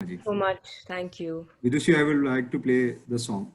So much. Thank you. Vidushi, I would like to play the song.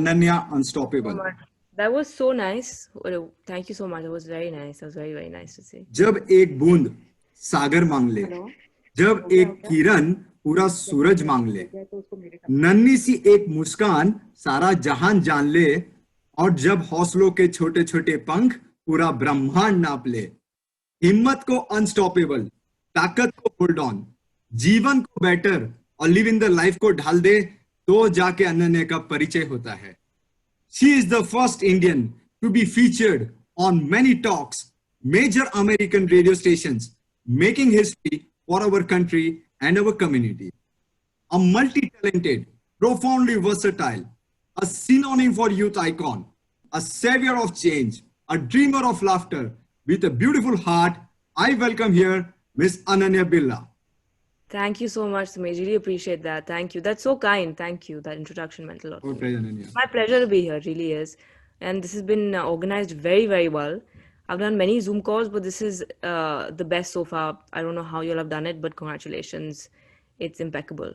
Ananya, So Unstoppable. much. That was so nice. Thank you so much. It was very nice. That was very, very nice to see. जब एक बूंद सागर मांग ले, Hello? जब एक किरण पूरा सूरज मांग ले, नन्ही सी एक मुस्कान सारा जहान जान ले, और जब हौसलों के छोटे छोटे पंख पूरा ब्रह्मांड नाप ले, हिम्मत को अनस्टॉपेबल, ताकत को होल्ड ऑन, जीवन को बेटर और लिव इन द लाइफ को ढाल दे, तो जाके अनन्या का परिचय होता है. She is the first Indian to be featured on many talks, major American radio stations, making history for our country and our community. A multi-talented, profoundly versatile, a synonym for youth icon, a savior of change, a dreamer of laughter, with a beautiful heart, I welcome here Miss Ananyabirla. Thank you so much, Sumesh. Really appreciate that. Thank you. That's so kind. Thank you. That introduction meant a lot to me. Okay, Ananya. My pleasure to be here. It really is. And this has been organized very, very well. I've done many Zoom calls, but this is the best so far. I don't know how you'll have done it, but congratulations. It's impeccable.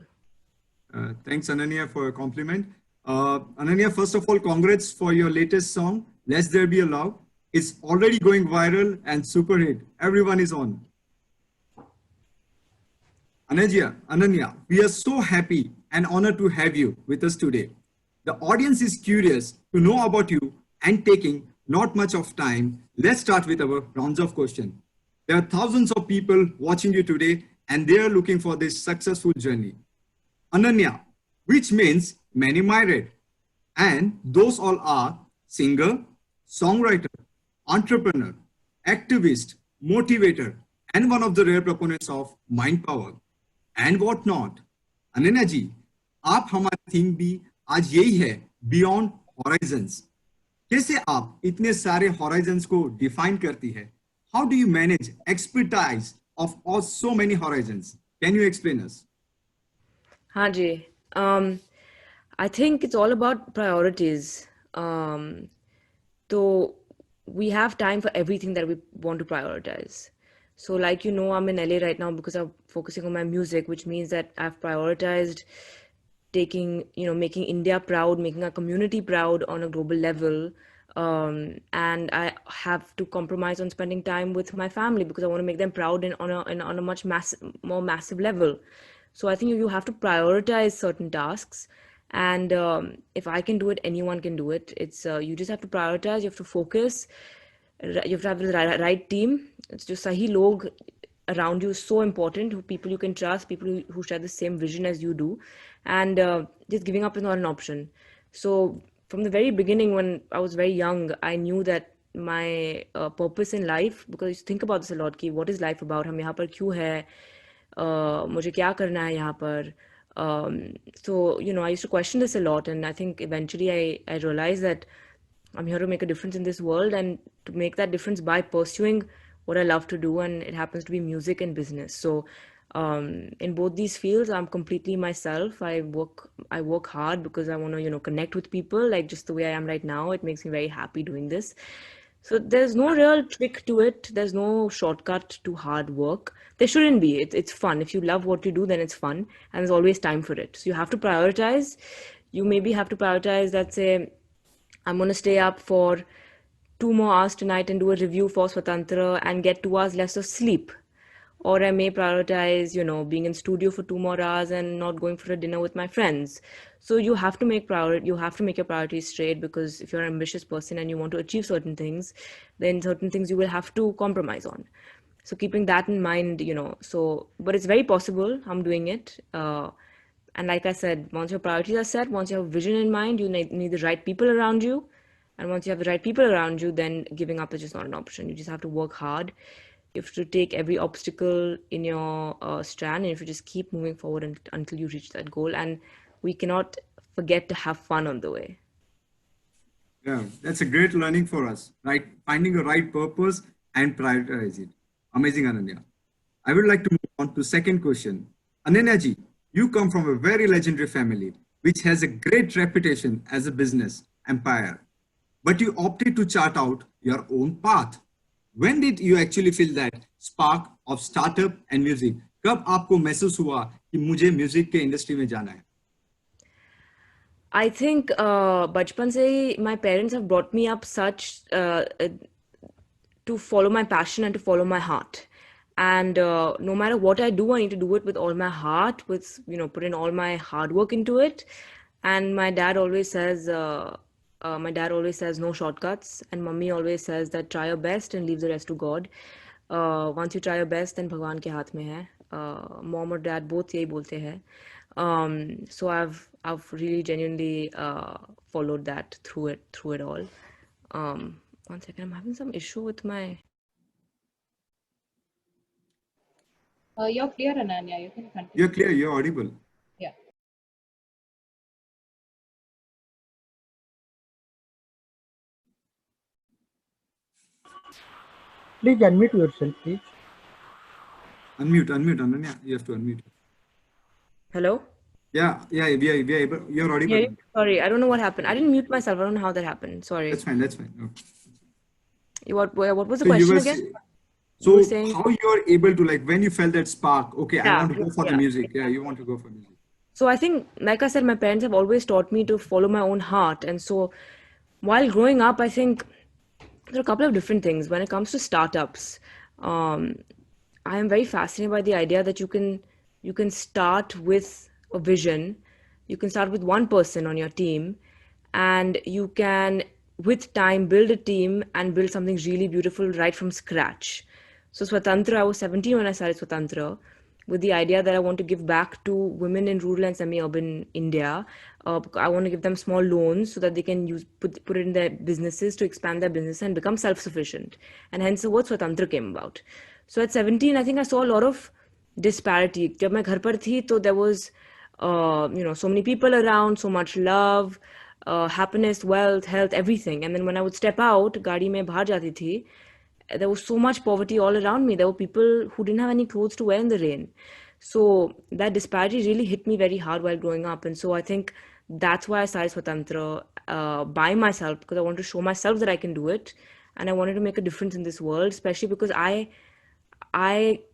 Thanks, Ananya, for a compliment. Ananya, first of all, congrats for your latest song, Let There Be a Love. It's already going viral and super hit. Everyone is on. Ananya, we are so happy and honored to have you with us today. The audience is curious to know about you and taking not much of time. Let's start with our rounds of questions. There are thousands of people watching you today and they are looking for this successful journey. Ananya, which means many myriad. And those all are singer, songwriter, entrepreneur, activist, motivator, and one of the rare proponents of mind power. And what not. Ananya जी, आप हमारी theme भी आज यही है, beyond horizons. कैसे आप इतने सारे हॉराइजन्स को डिफाइन करती है? How do you manage expertise of all so many horizons? Can you explain us? हाँ जी. I think it's all about priorities. So we have time for everything that we want to prioritize. So like, I'm in LA right now because I'm focusing on my music, which means that I've prioritized making India proud, making our community proud on a global level. And I have to compromise on spending time with my family because I want to make them proud on a much more massive level. So I think you have to prioritize certain tasks. And if I can do it, anyone can do it. It's you just have to prioritize, you have to focus, you have to have the right team. It's just sahi log around you is so important, people you can trust, people who share the same vision as you do. And just giving up is not an option. So from the very beginning, when I was very young, I knew that my purpose in life, because I used to think about this a lot, ki what is life about, हम यहाँ पर क्यों है, मुझे क्या करना है यहाँ पर. So I used to question this a lot, and I think eventually I realized that I'm here to make a difference in this world, and to make that difference by pursuing what I love to do, and it happens to be music and business. So in both these fields, I'm completely myself. I work hard because I want to connect with people, like just the way I am right now. It makes me very happy doing this. So there's no real trick to it. There's no shortcut to hard work. There shouldn't be. It's fun. If you love what you do, then it's fun, and there's always time for it. So you have to prioritize. You maybe have to prioritize that, say, I'm going to stay up for 2 more hours tonight and do a review for Swatantra and get 2 hours less of sleep. Or I may prioritize, being in studio for 2 more hours and not going for a dinner with my friends. So you have to make your priorities straight, because if you're an ambitious person and you want to achieve certain things, then certain things you will have to compromise on. So keeping that in mind, but it's very possible. I'm doing it. And like I said, once your priorities are set, once you have vision in mind, you need the right people around you. And once you have the right people around you, then giving up is just not an option. You just have to work hard. You have to take every obstacle in your strand, and if you just keep moving forward until you reach that goal. And we cannot forget to have fun on the way. Yeah, that's a great learning for us, right? Finding a right purpose and prioritize it. Amazing, Ananya. I would like to move on to second question. Ananya ji, you come from a very legendary family, which has a great reputation as a business empire, but you opted to chart out your own path. When did you actually feel that spark of startup and music? कब आपको महसूस हुआ कि मुझे music के industry में जाना है? I think बचपन से ही my parents have brought me up such to follow my passion and to follow my heart. And no matter what I do, I need to do it with all my heart, with, put in all my hard work into it. And my dad always says no shortcuts, and mummy always says that try your best and leave the rest to God. Once you try your best, then भगवान के हाथ में है. Mom or dad both यही बोलते हैं. So I've really genuinely followed that through it all. One second, I'm having some issue with my. You're clear, Ananya. You can continue. You're clear, you're audible. Yeah. Please unmute yourself, please. Unmute, Ananya. You have to unmute. Hello? Yeah, we are able. You're audible. Yeah, sorry, I don't know what happened. I didn't mute myself. I don't know how that happened. Sorry. That's fine. Okay. What was the So question you were again? So You were saying. how you're able to, like, when you felt that spark, okay, I Yeah, want to go for the yeah. music. Yeah, you want to go for music. So I think, like I said, my parents have always taught me to follow my own heart. And so while growing up, I think there are a couple of different things. When it comes to startups, I am very fascinated by the idea that you can start with a vision, you can start with one person on your team, and you can, with time, build a team and build something really beautiful right from scratch. So Swatantra, I was 17 when I started Swatantra, with the idea that I want to give back to women in rural and semi-urban India. I want to give them small loans so that they can put it in their businesses to expand their business and become self-sufficient. And hence the word Swatantra came about. So at 17, I think I saw a lot of disparity. जब मैं घर पर थी, तो there was, so many people around, so much love, happiness, wealth, health, everything. And then when I would step out, गाड़ी में बाहर जाती थी, there was so much poverty all around me. There were people who didn't have any clothes to wear in the rain. So that disparity really hit me very hard while growing up. And so I think that's why I started Swatantra by myself, because I wanted to show myself that I can do it. And I wanted to make a difference in this world, especially because I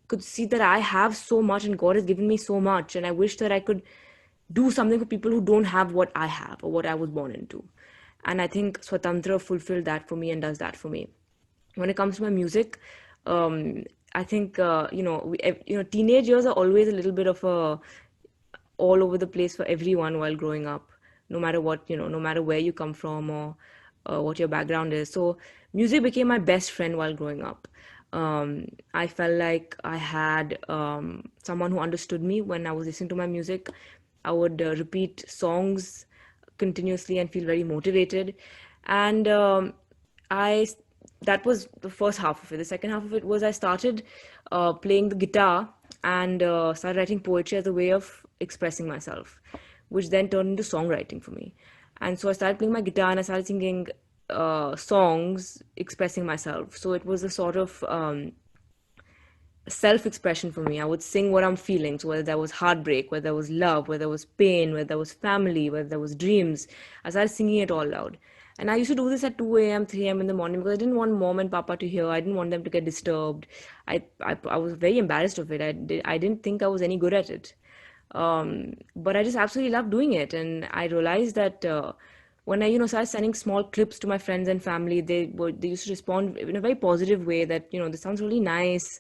could see that I have so much and God has given me so much. And I wish that I could do something for people who don't have what I have or what I was born into. And I think Swatantra fulfilled that for me and does that for me. When it comes to my music, I think, teenage years are always a little bit of a all over the place for everyone while growing up, no matter what, no matter where you come from or what your background is. So music became my best friend while growing up. I felt like I had someone who understood me when I was listening to my music. I would repeat songs continuously and feel very motivated. And I that was the first half of it. The second half of it was I started playing the guitar and started writing poetry as a way of expressing myself, which then turned into songwriting for me. And so I started playing my guitar and I started singing songs expressing myself. So it was a sort of self-expression for me. I would sing what I'm feeling. So whether there was heartbreak, whether there was love, whether there was pain, whether there was family, whether there was dreams, I started singing it all loud. And I used to do this at 2 a.m., 3 a.m. in the morning because I didn't want mom and papa to hear. I didn't want them to get disturbed. I was very embarrassed of it. I didn't think I was any good at it. But I just absolutely love doing it. And I realized that when I, started sending small clips to my friends and family, they used to respond in a very positive way that, this sounds really nice,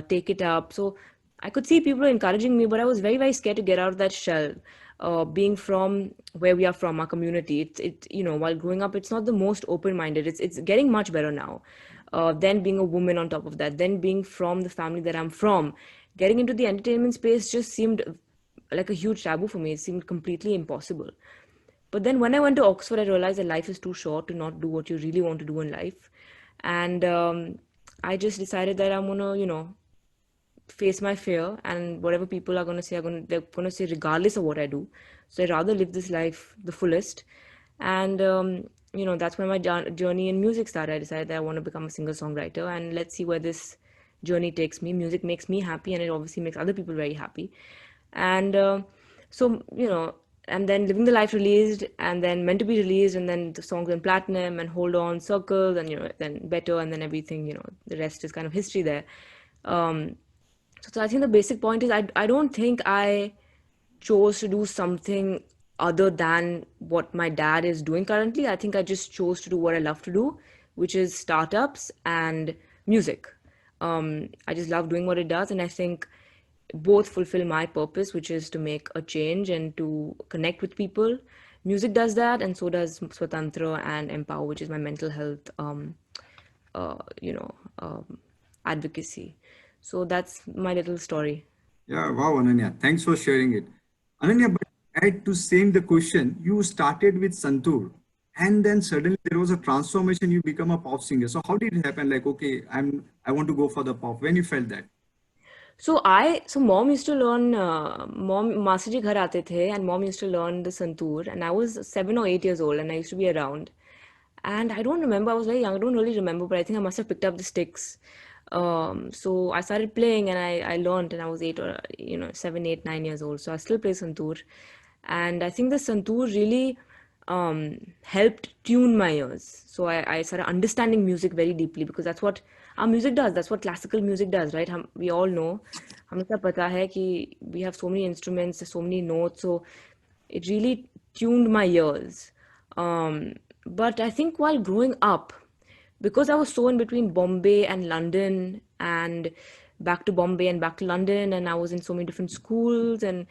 take it up. So I could see people encouraging me, but I was very, very scared to get out of that shell. Being from where we are from, our community, while growing up, it's not the most open-minded. It's getting much better now. Then being a woman on top of that, then being from the family that I'm from, getting into the entertainment space just seemed like a huge taboo for me. It seemed completely impossible. But then when I went to Oxford, I realized that life is too short to not do what you really want to do in life. And I just decided that I'm gonna, face my fear, and whatever people are going to say they're going to say regardless of what I do. So I'd rather live this life the fullest. And that's where my journey in music started. I decided that I want to become a singer songwriter, and let's see where this journey takes me. Music makes me happy, and it obviously makes other people very happy. And so and then Living the Life released, and then Meant to Be released, and then the songs went platinum, and Hold On, Circles, and then Better, and then everything, the rest is kind of history there. um so I think the basic point is I don't think I chose to do something other than what my dad is doing currently. I think I just chose to do what I love to do, which is startups and music. I just love doing what it does, and I think both fulfill my purpose, which is to make a change and to connect with people. Music does that, and so does Swatantra and Empower, which is my mental health uh, you know, advocacy. So that's my little story. Yeah, wow, Ananya. Thanks for sharing it. Ananya, but add to same the question, you started with Santur and then suddenly there was a transformation, you become a pop singer. So how did it happen? Like, okay, I want to go for the pop. When you felt that? So mom used to learn, mom master ji ghar aate the, and mom used to learn the santoor, and I was 7 or 8 years old, and I used to be around. And I don't remember, I was very young, I don't really remember, but I think I must have picked up the sticks. So I started playing, and I learned, and I was 7, 8, 9 years old. So I still play santoor. And I think the santoor really helped tune my ears. So I started understanding music very deeply, because that's what our music does. That's what classical music does, right? We all know. हमें सब पता है कि we have so many instruments, so many notes. So it really tuned my ears. But I think while growing up, because I was so in between Bombay and London, and back to Bombay and back to London, and I was in so many different schools, and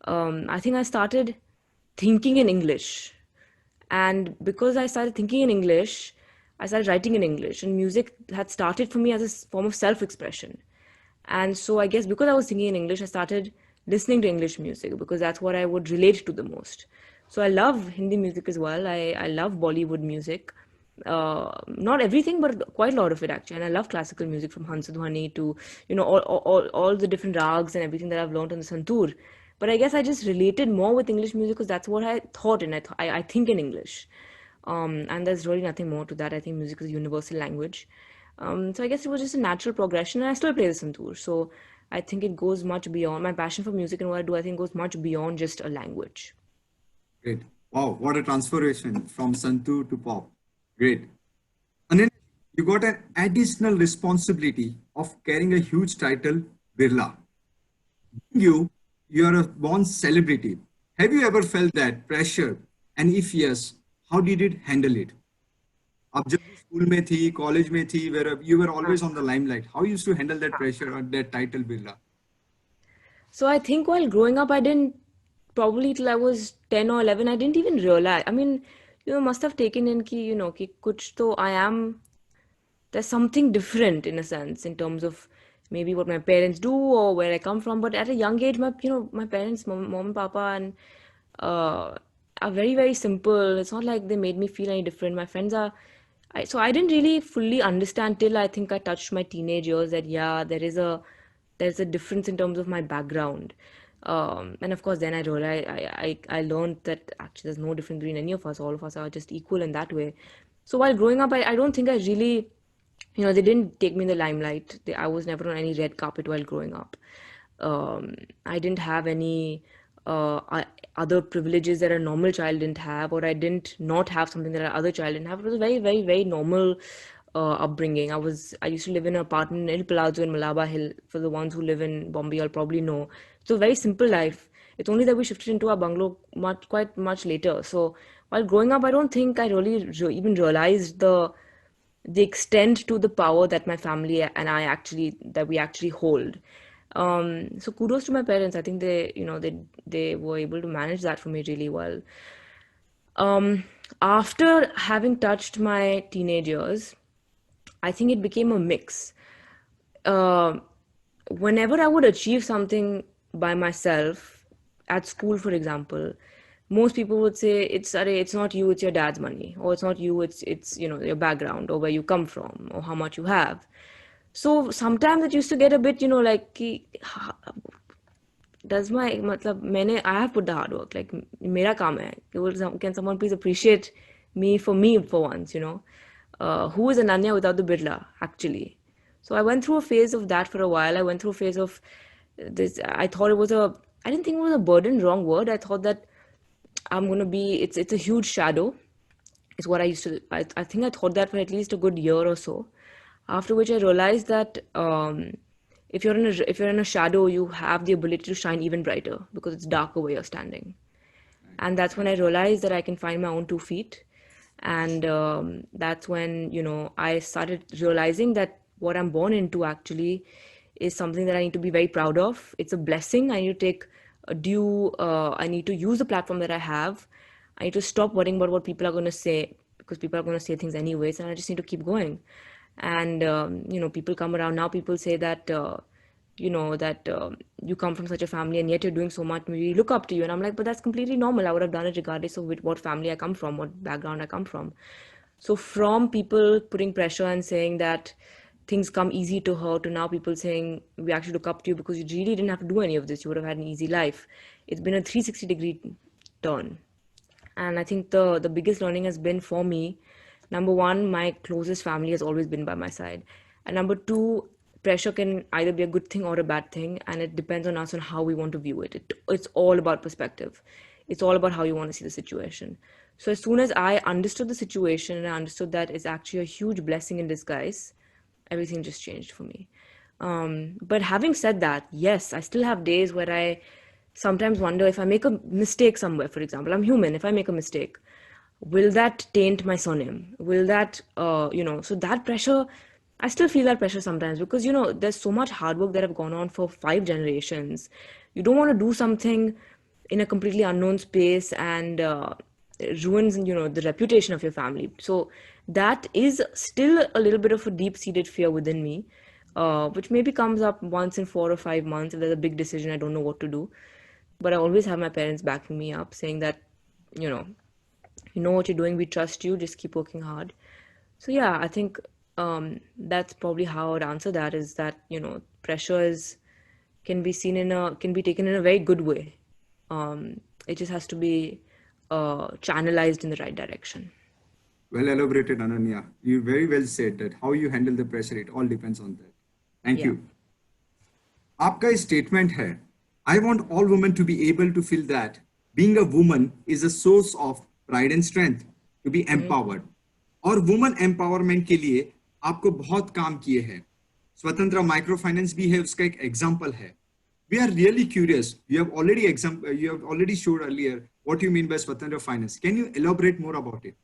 I think I started thinking in English. And because I started thinking in English, I started writing in English, and music had started for me as a form of self expression. And so I guess because I was singing in English, I started listening to English music because that's what I would relate to the most. So I love Hindi music as well. I love Bollywood music. Not everything, but quite a lot of it actually. And I love classical music from Hansadhwani to, all the different rags and everything that I've learned on the santoor. But I guess I just related more with English music because that's what I thought in. I think in English. And there's really nothing more to that. I think music is a universal language. So I guess it was just a natural progression, and I still play the santoor. So I think it goes much beyond my passion for music and what I do. I think goes much beyond just a language. Great. Wow, what a transformation from Santur to pop. Great. And then you got an additional responsibility of carrying a huge title, Birla. You are a born celebrity. Have you ever felt that pressure? And if yes, how did it handle it? आप जब भी school में थी, college में थी, where you were always on the limelight. How you used to handle that pressure or that title, Birla? So I think while growing up, I didn't, probably till I was 10 or 11, I didn't even realize. I mean, must have taken in ki kuch to I am, there's something different in a sense in terms of maybe what my parents do or where I come from. But at a young age, my parents, mom and papa, and are very, very simple. It's not like they made me feel any different. My friends are, so I didn't really fully understand till I think I touched my teenage years that yeah, there's a difference in terms of my background. And of course, then I realized I learned that actually there's no difference between any of us. All of us are just equal in that way. So while growing up, I don't think I really, they didn't take me in the limelight. I was never on any red carpet while growing up. I didn't have any other privileges that a normal child didn't have, or I didn't not have something that other child didn't have. It was a very, very, very normal upbringing. I used to live in an apartment in El Palazzo in Malaba Hill. For the ones who live in Bombay, you'll probably know. So a very simple life. It's only that we shifted into our bungalow quite much later. So while growing up, I don't think I really even realized the extent to the power that my family and we actually hold. So kudos to my parents. I think they were able to manage that for me really well. After having touched my teenage years, I think it became a mix. Uh, Whenever I would achieve something by myself, at school, for example, most people would say it's not you, it's your dad's money, or it's not you, it's your background or where you come from or how much you have. So sometimes it used to get a bit like does my matlab मैंने I have put the hard work, like मेरा काम है can someone please appreciate me for once, who is Ananya without the birla actually. So I went through a phase of that for a while. I went through a phase of this. I didn't think it was a burden, wrong word. I thought that it's a huge shadow. Is what I used to, I think I thought that for at least a good year or so. After which I realized that if you're in a shadow, you have the ability to shine even brighter because it's darker where you're standing. And that's when I realized that I can find my own 2 feet. And that's when I started realizing that what I'm born into actually is something that I need to be very proud of. It's a blessing. I need to take a due. I need to use the platform that I have. I need to stop worrying about what people are going to say, because people are going to say things anyways, and I just need to keep going. And people come around now. People say that you come from such a family and yet you're doing so much. We look up to you, and I'm like, but that's completely normal. I would have done it regardless of what family I come from, what background I come from. So from people putting pressure and saying that things come easy to her, to now people saying we actually look up to you because you really didn't have to do any of this, you would have had an easy life. It's been a 360-degree turn. And I think the biggest learning has been for me, number one, my closest family has always been by my side. And number two, pressure can either be a good thing or a bad thing, and it depends on us on how we want to view it. It's all about perspective. It's all about how you want to see the situation. So as soon as I understood the situation and I understood that it's actually a huge blessing in disguise, everything just changed for me. But having said that, yes, I still have days where I sometimes wonder if I make a mistake somewhere, for example, I'm human. If I make a mistake, will that taint my surname? Will that, so that pressure, I still feel that pressure sometimes because, there's so much hard work that have gone on for 5 generations. You don't want to do something in a completely unknown space and ruins, the reputation of your family. So that is still a little bit of a deep-seated fear within me, which maybe comes up once in 4 or 5 months if there's a big decision I don't know what to do. But I always have my parents backing me up, saying that, you know what you're doing, we trust you, just keep working hard. So yeah, I think that's probably how I'd answer that, is that, pressure can be taken in a very good way. It just has to be channelized in the right direction. Well elaborated, Ananya. You very well said that how you handle the pressure, it all depends on that. Thank Yeah. you. आपका statement है, I want all women to be able to feel that being a woman is a source of pride and strength, to be empowered. और woman empowerment के लिए आपको बहुत काम किए हैं. स्वतंत्र माइक्रो फाइनेंस भी है, उसका एक एग्जांपल है. We are really curious. You have already showed earlier what you mean by Swatantra Finance. Can you elaborate more about it?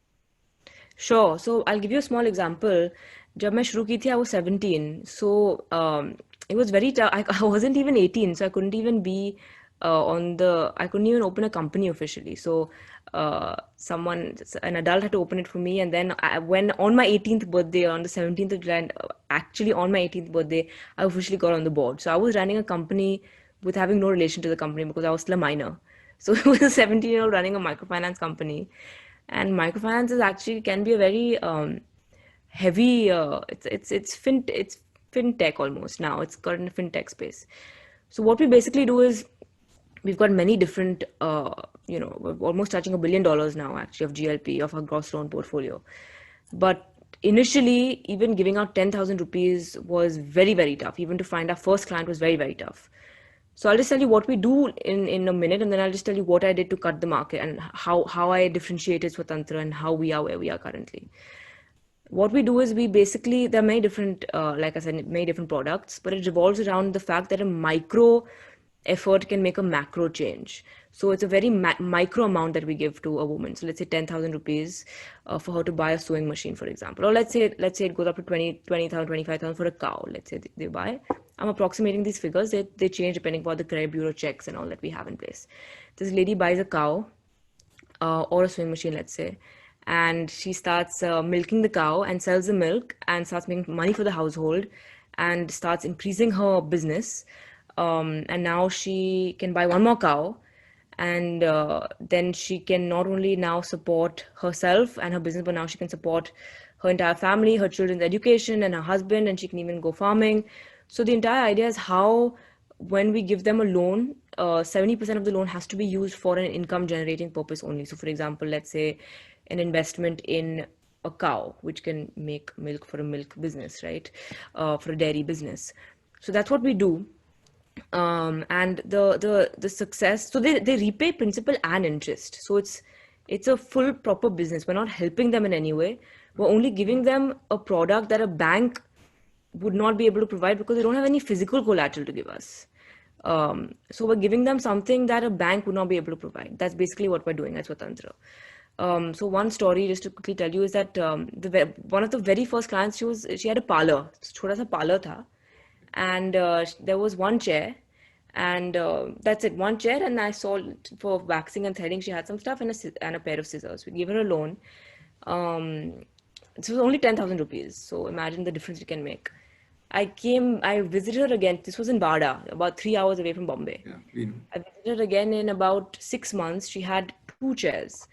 Sure. So I'll give you a small example. जब मैं शुरू की थी, I was 17. So it was very tough. I wasn't even 18, so I couldn't even be I couldn't even open a company officially. So an adult had to open it for me. And then when on my 18th birthday, on the 17th of July, actually on my 18th birthday, I officially got on the board. So I was running a company with having no relation to the company because I was still a minor. So it was a 17-year-old running a microfinance company. And microfinance can be a very heavy. It's fintech almost now. It's got in the fintech space. So what we basically do is we've got many different. We're almost touching $1 billion now actually of GLP, of our gross loan portfolio. But initially, even giving out 10,000 rupees was very, very tough. Even to find our first client was very, very tough. So I'll just tell you what we do in a minute, and then I'll just tell you what I did to cut the market and how I differentiated Swatantra and how we are where we are currently. What we do is we basically, there are many different, like I said, many different products, but it revolves around the fact that a micro effort can make a macro change. So it's a very micro amount that we give to a woman. So let's say 10,000 rupees for her to buy a sewing machine, for example. Or let's say it goes up to 20,000, 25,000 for a cow. Let's say they buy. I'm approximating these figures. They change depending upon the credit bureau checks and all that we have in place. This lady buys a cow or a sewing machine, let's say, and she starts milking the cow and sells the milk and starts making money for the household and starts increasing her business. And now she can buy one more cow, and then she can not only now support herself and her business, but now she can support her entire family, her children's education, and her husband, and she can even go farming. So the entire idea is how, when we give them a loan, 70% of the loan has to be used for an income generating purpose only. So for example, let's say an investment in a cow, which can make milk for a milk business, right? For a dairy business. So that's what we do. And the success, so they repay principal and interest. So it's a full proper business. We're not helping them in any way. We're only giving them a product that a bank would not be able to provide because they don't have any physical collateral to give us. So we're giving them something that a bank would not be able to provide. That's basically what we're doing at Swatantra. So one story, just to quickly tell you, is that one of the very first clients, she had a parlor, छोटा सा parlor था, and there was one chair, and that's it, one chair, and I saw for waxing and threading she had some stuff and a pair of scissors. We gave her a loan. This was only 10,000 rupees, so imagine the difference we can make. I visited her again. This was in Bada, about 3 hours away from Bombay. Yeah, we know. I visited her again in about 6 months. She had 2 chairs.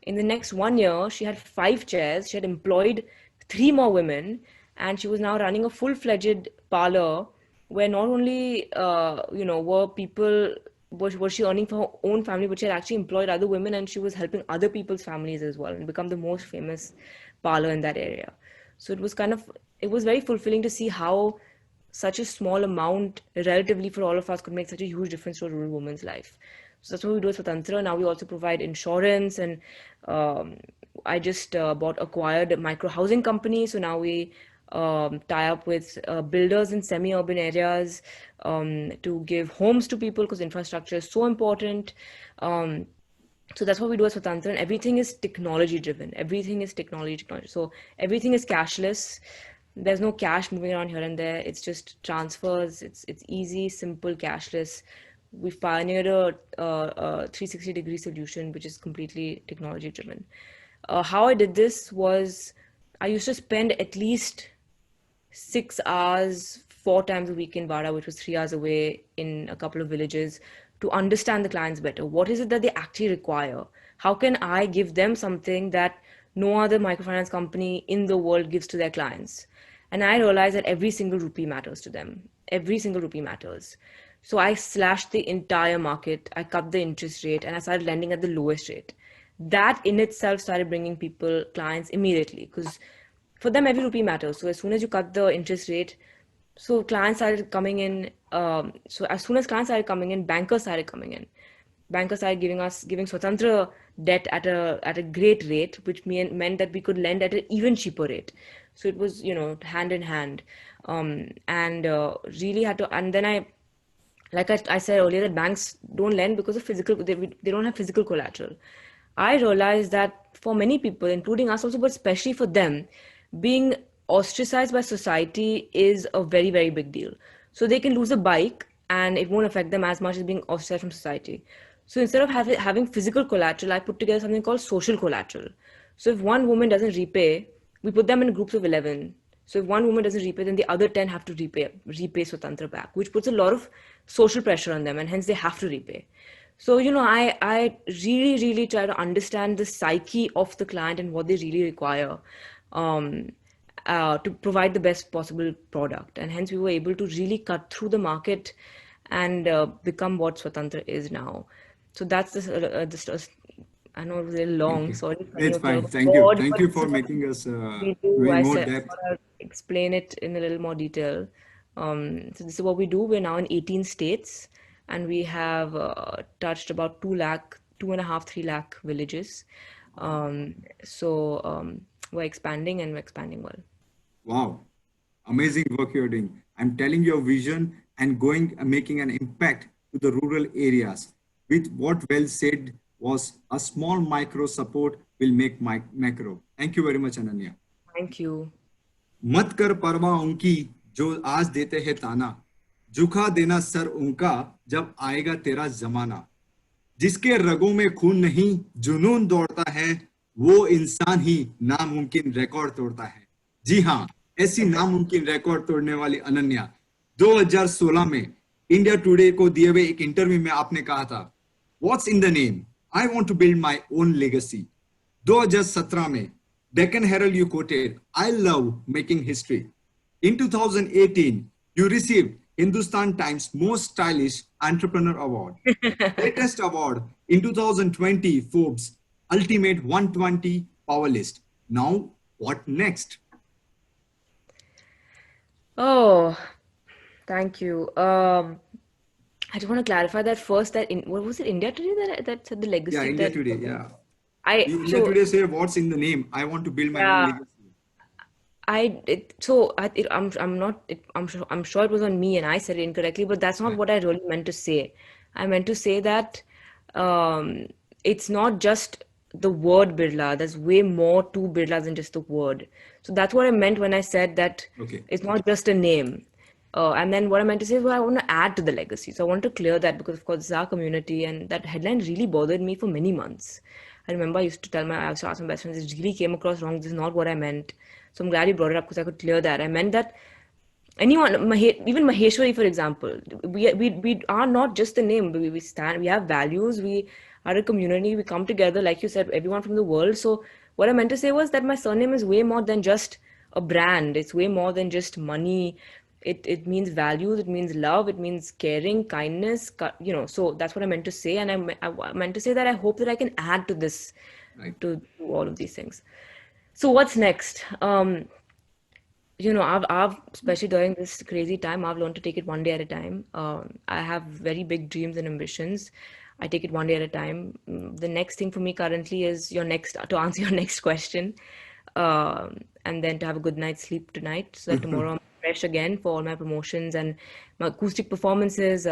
In the next 1 year, she had 5 chairs. She had employed 3 more women, and she was now running a full-fledged parlor where not only, were people, was she earning for her own family, but she had actually employed other women, and she was helping other people's families as well, and become the most famous parlor in that area. So it was very fulfilling to see how such a small amount, relatively for all of us, could make such a huge difference to a rural woman's life. So that's what we do at Swatantra. Now we also provide insurance, and I just acquired a micro housing company. So now we tie up with builders in semi-urban areas to give homes to people because infrastructure is so important. So that's what we do at Swatantra, and everything is technology driven. Everything is technology. So everything is cashless. There's no cash moving around here and there. It's just transfers. It's easy, simple, cashless. We've pioneered a 360-degree solution, which is completely technology driven. How I did this was I used to spend at least 6 hours, 4 times a week in Vada, which was 3 hours away in a couple of villages, to understand the clients better. What is it that they actually require? How can I give them something that no other microfinance company in the world gives to their clients? And I realized that every single rupee matters to them. Every single rupee matters. So I slashed the entire market. I cut the interest rate, and I started lending at the lowest rate. That in itself started bringing people clients immediately, because for them every rupee matters. So as soon as you cut the interest rate, so clients started coming in. So as soon as clients started coming in, bankers started coming in. Bankers started giving Swatantra debt at a great rate, which meant that we could lend at an even cheaper rate. So it was, hand in hand, and really had to. And then I said earlier, that banks don't lend because of physical. They don't have physical collateral. I realized that for many people, including us also, but especially for them, being ostracized by society is a very, very big deal. So they can lose a bike and it won't affect them as much as being ostracized from society. So instead of having physical collateral, I put together something called social collateral. So if one woman doesn't repay, we put them in groups of 11. So if one woman doesn't repay, then the other 10 have to repay Swatantra back, which puts a lot of social pressure on them, and hence they have to repay. So, I really, really try to understand the psyche of the client and what they really require to provide the best possible product. And hence we were able to really cut through the market and become what Swatantra is now. So that's just I know it was a little long. Sorry. It's fine. Thank you. Thank you for making us We do. very I more said depth. I'll explain it in a little more detail. So this is what we do. We're now in 18 states. and we have touched about 2 lakh, 2.5, 3 lakh villages. We're expanding and we're expanding well. Wow, amazing work you're doing. I'm telling your vision and going making an impact to the rural areas. With what well said was a small micro support will make macro. Thank you very much, Ananya. Thank you. मत कर परवाह उनकी जो आज देते हैं ताना, झुका देना सर उनका जब आएगा तेरा जमाना. जिसके रगों में खून नहीं जुनून दौड़ता है, वो इंसान ही नामुमकिन रिकॉर्ड तोड़ता है. जी हाँ, ऐसी नामुमकिन रिकॉर्ड तोड़ने वाली अनन्या 2016 में इंडिया टुडे को दिए हुए एक इंटरव्यू में आपने कहा था, what's in the name, I want to build my own legacy. 2017 में Deccan Herald you quoted, I love making history. In 2018, you received Hindustan Times Most Stylish Entrepreneur Award. Latest award in 2020, Forbes Ultimate 120 Power List. Now, what next? Oh, thank you. I just want to clarify that first. What was it? India Today that said the legacy. Yeah, India that Today. Yeah, I India so Today say what's in the name. I want to build my own yeah. legacy. I'm sure it was on me and I said it incorrectly, but that's not Right. what I really meant to say. I meant to say that it's not just the word Birla. There's way more to Birla than just the word. So that's what I meant when I said that Okay. it's not just a name. And then what I meant to say is, well, I want to add to the legacy. So I want to clear that because, of course, it's our community, and that headline really bothered me for many months. I remember I used to I used to ask my best friends, it really came across wrong. This is not what I meant. So I'm glad you brought it up because I could clear that. I meant that anyone, even Maheshwari, for example, we are not just a name. We stand, we have values, we are a community, we come together, like you said, everyone from the world. So what I meant to say was that my surname is way more than just a brand. It's way more than just money. It means values, it means love, it means caring, kindness, so that's what I meant to say. And I meant to say that I hope that I can add to this, Right. to all of these things. So what's next? I've especially during this crazy time, I've learned to take it one day at a time. I have very big dreams and ambitions. I take it one day at a time. The next thing for me currently is to answer your next question, and then to have a good night's sleep tonight, so that tomorrow I'm fresh again for all my promotions and my acoustic performances.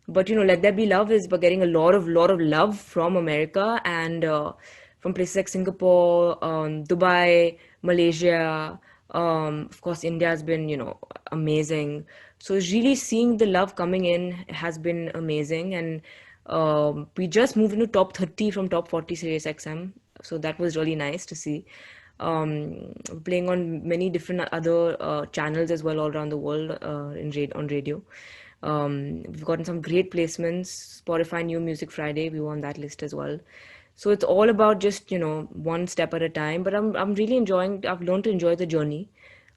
But Let There Be Love is, we're getting a lot of love from America and from places like Singapore, Dubai, Malaysia. Of course, India has been, amazing. So really seeing the love coming in has been amazing. And we just moved into top 30 from top 40 Sirius XM. So that was really nice to see. Playing on many different other channels as well all around the world on radio. We've gotten some great placements. Spotify New Music Friday, we were on that list as well. So it's all about just, one step at a time. But I'm really enjoying. I've learned to enjoy the journey.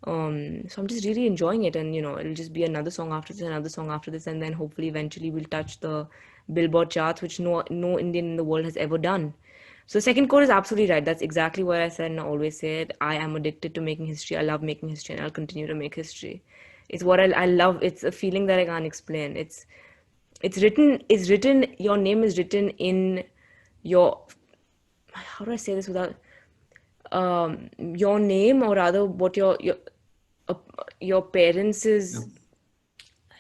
So I'm just really enjoying it, and it'll just be another song after this, another song after this, and then hopefully eventually we'll touch the Billboard charts, which no Indian in the world has ever done. So the second quote is absolutely right. That's exactly what I said, and I always say it. I am addicted to making history. I love making history, and I'll continue to make history. It's what I love. It's a feeling that I can't explain. It's written. It's written. Your name is written in your. How do I say this without your name, or rather, what uh, your parents' Yeah.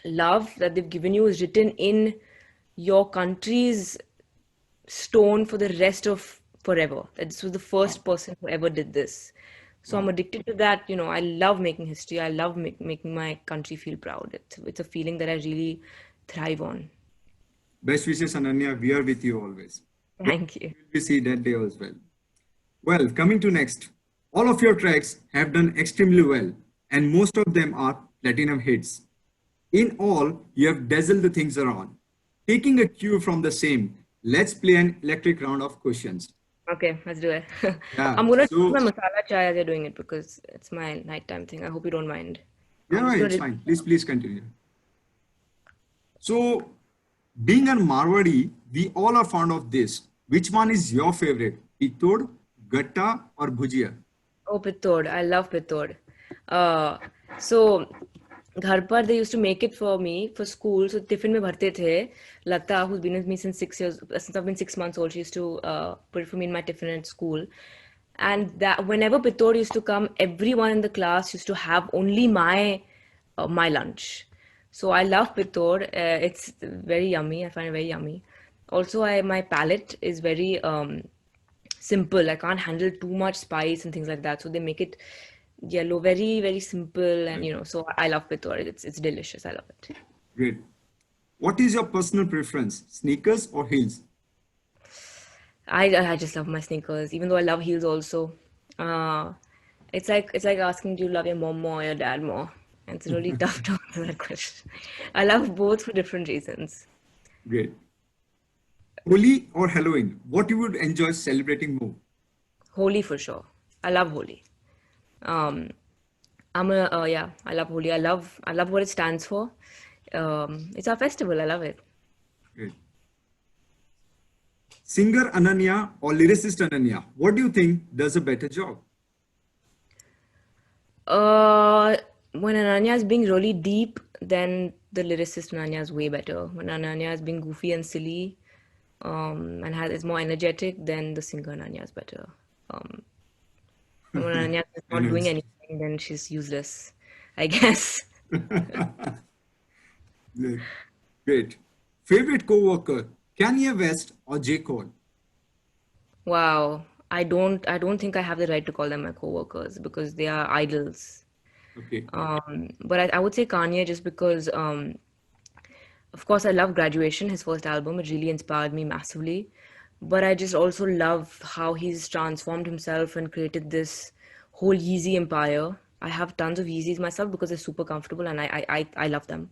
love that they've given you is written in your country's stone for the rest of forever. That this was the Wow. first person who ever did this. So I'm Wow. addicted to that. I love making history. I love making my country feel proud. It's a feeling that I really thrive on. Best wishes, Ananya. We are with you always. Thank you. We see that day as well. Well, coming to next, all of your tracks have done extremely well, and most of them are platinum hits. In all, you have dazzled the things around. Taking a cue from the same, let's play an electric round of questions. Okay, let's do it. Yeah, I'm gonna choose so my masala chai as you're doing it because it's my nighttime thing. I hope you don't mind. I'm yeah, just it's gonna. fine. Please continue. So, being a Marwadi, we all are fond of this. Which one is your favorite? Pitod, Gatta, or Bhujia? Oh, Pitod. I love Pitod. Uh, so घर पर they used to make it for me for school. So tiffin में भरते थे. Lata, who's been with me since 6 years, since I've been 6 months old, she used to put it for me in my tiffin at school. And that whenever Pitor used to come, everyone in the class used to have only my lunch. So I love Pitor. It's very yummy. I find it very yummy. Also, my palate is very simple. I can't handle too much spice and things like that. So they make it yellow, very, very simple. And, so I love Pitor. It's delicious. I love it. Great. What is your personal preference, sneakers or heels? I just love my sneakers, even though I love heels also. It's like asking, do you love your mom more or your dad more? And it's really tough to answer that question. I love both for different reasons. Great. Holi or Halloween? What you would enjoy celebrating more? Holi for sure. I love Holi. I love Holi. I love what it stands for. It's our festival. I love it. Great. Singer Ananya or lyricist Ananya? What do you think does a better job? When Ananya is being really deep, then the lyricist Ananya is way better. When Ananya is being goofy and silly, and is more energetic, then the singer Ananya is better. When Ananya is not doing anything, then she's useless, I guess. Great. Favorite co-worker, Kanye West or J. Cole? Wow. I don't think I have the right to call them my co-workers because they are idols. Okay. But I would say Kanye just because, of course, I love Graduation, his first album. It really inspired me massively. But I just also love how he's transformed himself and created this whole Yeezy empire. I have tons of Yeezys myself because they're super comfortable and I love them.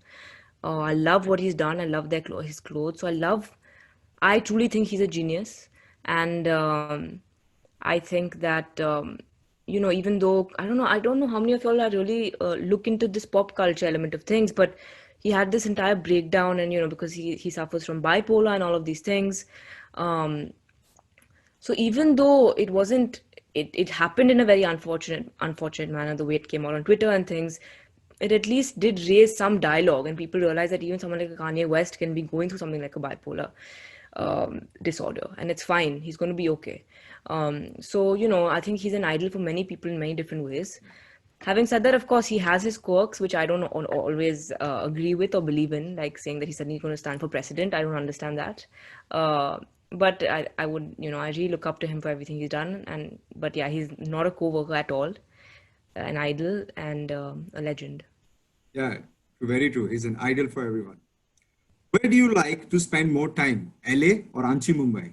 I love what he's done. I love his clothes. So I truly think he's a genius. And I think that, even though, I don't know how many of y'all are really look into this pop culture element of things, but he had this entire breakdown and, because he suffers from bipolar and all of these things. So even though it happened in a very unfortunate manner, the way it came out on Twitter and things, it at least did raise some dialogue and people realized that even someone like Kanye West can be going through something like a bipolar disorder and it's fine. He's going to be okay. So, I think he's an idol for many people in many different ways. Having said that, of course, he has his quirks, which I don't always agree with or believe in, like saying that he's suddenly going to stand for president. I don't understand that. But I would, I really look up to him for everything he's done. But yeah, he's not a co-worker at all, an idol and a legend. Yeah, very true. He's an idol for everyone. Where do you like to spend more time, LA or Ranchi, Mumbai?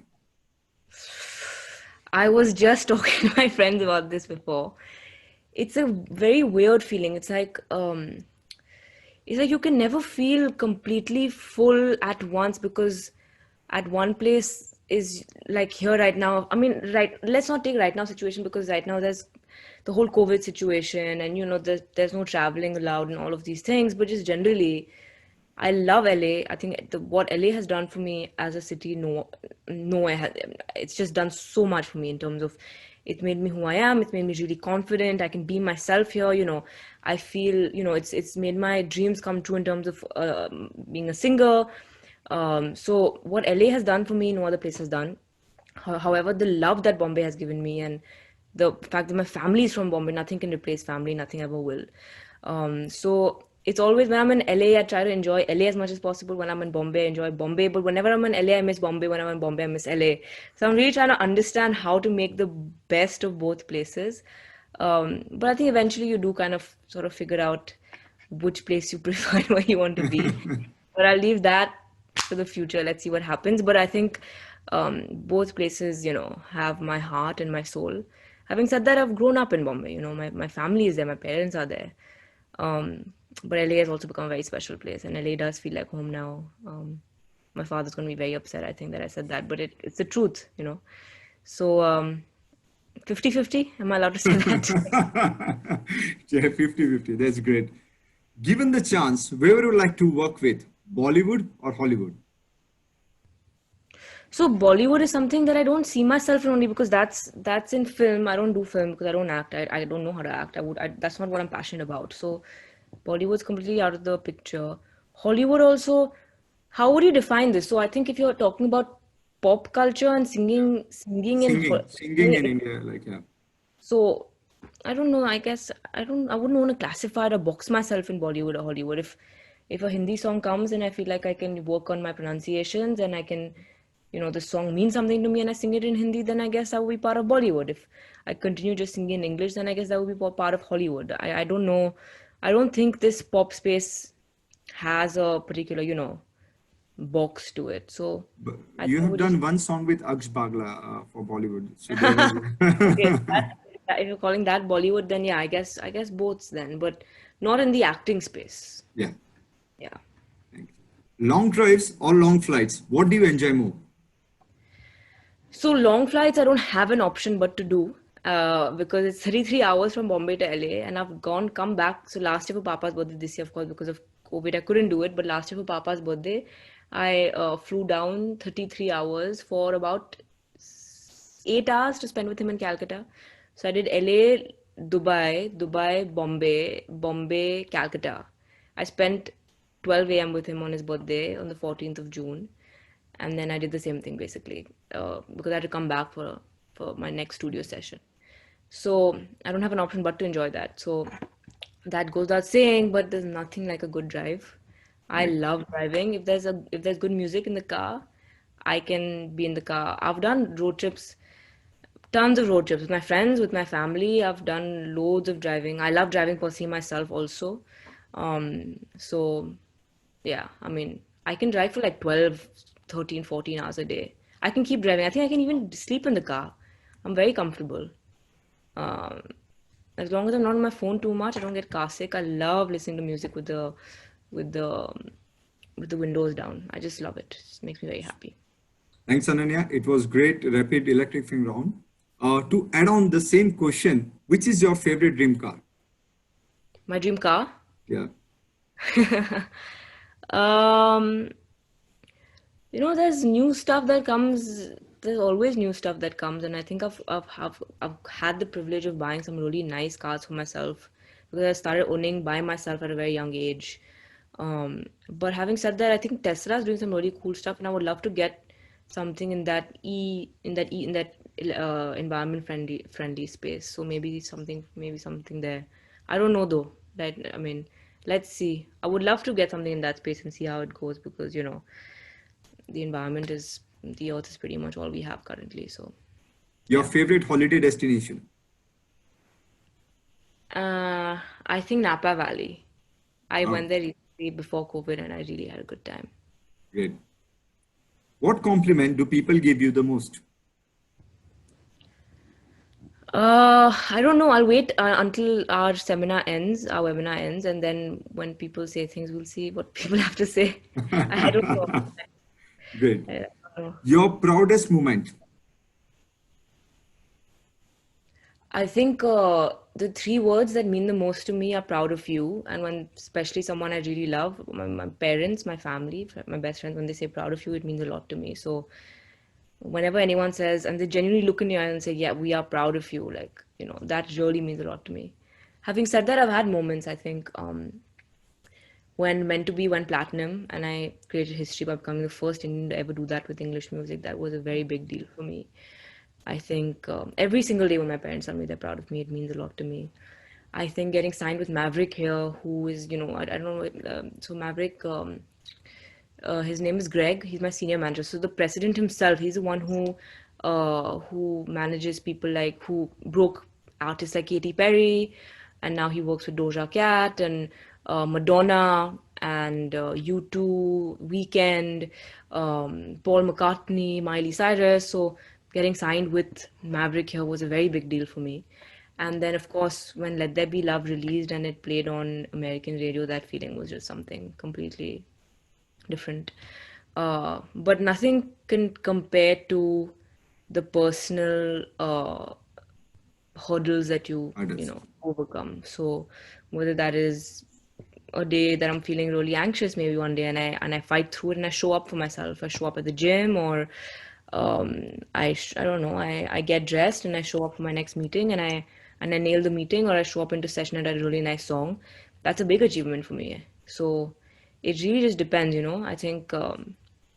I was just talking to my friends about this before. It's a very weird feeling. It's like you can never feel completely full at once because at one place is like here right now. I mean, let's not take right now situation because right now there's the whole COVID situation and there's no traveling allowed and all of these things, but just generally I love LA. I think what LA has done for me as a city, it's just done so much for me in terms of it made me who I am. It's made me really confident. I can be myself here. I feel, it's made my dreams come true in terms of being a singer. So what LA has done for me, no other place has done. However, the love that Bombay has given me and the fact that my family is from Bombay, nothing can replace family, nothing ever will. So it's always when I'm in LA, I try to enjoy LA as much as possible. When I'm in Bombay, I enjoy Bombay. But whenever I'm in LA, I miss Bombay. When I'm in Bombay, I miss LA. So I'm really trying to understand how to make the best of both places. But I think eventually you do kind of sort of figure out which place you prefer and where you want to be. But I'll leave that for the future. Let's see what happens. But I think both places, have my heart and my soul. Having said that, I've grown up in Bombay. My family is there. My parents are there. But LA has also become a very special place, and LA does feel like home now. My father's going to be very upset, I think, that I said that, but it's the truth, So 50-50, am I allowed to say that? Yeah, 50-50. That's great. Given the chance, where would you like to work with? Bollywood or Hollywood? So Bollywood is something that I don't see myself in only because that's in film. I don't do film because I don't act. I don't know how to act. That's not what I'm passionate about. So Bollywood's completely out of the picture. Hollywood also, how would you define this? So I think if you're talking about pop culture and singing in Singing in India, like, yeah. so I don't know. I guess I wouldn't want to classify it or box myself in Bollywood or Hollywood. If a Hindi song comes and I feel like I can work on my pronunciations and I can, the song means something to me and I sing it in Hindi, then I guess that would be part of Bollywood. If I continue just singing in English, then I guess that would be part of Hollywood. I don't know. I don't think this pop space has a particular, box to it. So But I you think have we just done one song with Aksh Bagla for Bollywood. So there was, okay, if you're calling that Bollywood, then yeah, I guess both then, but not in the acting space. yeah. Yeah. Thanks. Long drives or long flights? What do you enjoy more? So long flights, I don't have an option but to do because it's 33 hours from Bombay to LA, and I've come back. So last year for Papa's birthday, this year, of course, because of COVID, I couldn't do it. But last year for Papa's birthday, I flew down 33 hours for about 8 hours to spend with him in Calcutta. So I did LA, Dubai, Bombay, Calcutta. I spent 12 a.m. with him on his birthday on the 14th of June, and then I did the same thing basically because I had to come back for my next studio session. So I don't have an option but to enjoy that. So that goes without saying, but there's nothing like a good drive. I Right. love driving. If there's good music in the car, I can be in the car. I've done road trips, tons of road trips with my friends, with my family. I've done loads of driving. I love driving personally myself also. So yeah, I mean, I can drive for like 12, 13, 14 hours a day. I can keep driving. I think I can even sleep in the car. I'm very comfortable. Um, as long as I'm not on my phone too much, I don't get car sick. I love listening to music with the with the windows down. I just love it. It just makes me very happy. Thanks, Ananya. It was great rapid electrifying round. To add on the same question, which is your favorite dream car? My dream car? Yeah. Um, there's new stuff that comes. There's always new stuff that comes, and I think I've had the privilege of buying some really nice cars for myself because I started owning by myself at a very young age. But having said that, I think Tesla is doing some really cool stuff, and I would love to get something in that environment friendly space. So maybe something there. I don't know though. Right? I mean, let's see. I would love to get something in that space and see how it goes because the earth is pretty much all we have currently. So Your yeah. favorite holiday destination? I think Napa Valley. I Oh, went there recently before COVID and I really had a good time. great. What compliment do people give you the most? I don't know. I'll wait until our webinar ends, and then when people say things, we'll see what people have to say. I don't know. Great. I don't know. Your proudest moment? I think the three words that mean the most to me are proud of you. And when, especially someone I really love, my parents, my family, my best friends, when they say proud of you, it means a lot to me. So whenever anyone says, and they genuinely look in your eyes and say, yeah, we are proud of you, like, that really means a lot to me. Having said that, I've had moments, I think, when Meant to Be went platinum and I created history by becoming the first Indian to ever do that with English music. That was a very big deal for me. I think every single day when my parents tell me they're proud of me, it means a lot to me. I think getting signed with Maverick here, who is, I don't know, so Maverick, his name is Greg. He's my senior manager. So the president himself, he's the one who manages people like who broke artists like Katy Perry, and now he works with Doja Cat and Madonna and U2, Weekend, Paul McCartney, Miley Cyrus. So getting signed with Maverick here was a very big deal for me. And then, of course, when Let There Be Love released and it played on American radio, that feeling was just something completely different. But nothing can compare to the personal hurdles that Others. overcome. So whether that is a day that I'm feeling really anxious, maybe one day, and I fight through it and I show up for myself. I show up at the gym, or I don't know. I get dressed and I show up for my next meeting, and I nail the meeting, or I show up into session and I write a really nice song. that's a big achievement for me. So it really just depends, I think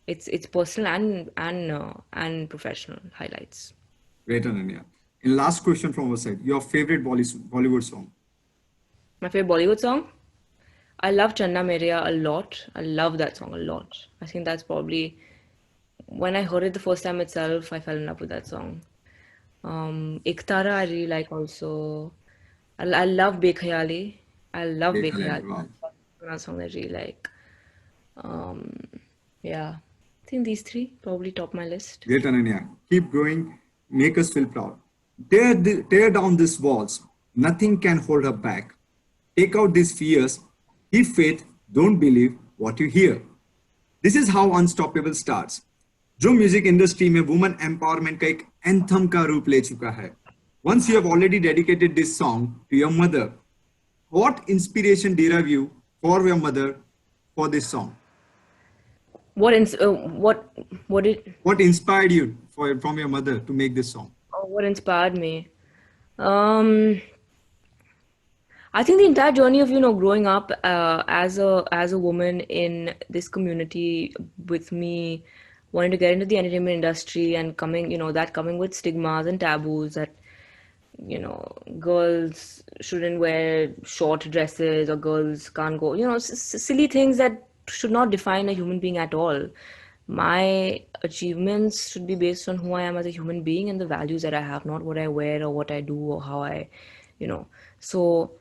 it's personal and professional highlights. Great, Ananya. And last question from our side. Your favorite Bollywood song? My favorite Bollywood song, I love Channa Meria a lot. I love that song a lot. I think that's probably when I heard it the first time itself, I fell in love with that song. Iktara I really like also. I love Bekhayali. I love Bekhayali. Wow. That's another song I really like. Um, yeah, I think these three probably top my list. Great, Ananya. Keep growing. Make us feel proud. Tear down these walls. Nothing can hold her back. Take out these fears. Keep faith. Don't believe what you hear. This is how Unstoppable starts. जो music industry में women empowerment का एक anthem का रूप ले चुका है. Once you have already dedicated this song to your mother, what inspiration derive you for your mother for this song? What ins what did What inspired you from your mother to make this song? what inspired me? Um, I think the entire journey of growing up as a woman in this community with me wanting to get into the entertainment industry and coming that coming with stigmas and taboos that girls shouldn't wear short dresses or girls can't go silly things that should not define a human being at all. My achievements should be based on who I am as a human being and the values that I have, not what I wear or what I do or how I you know so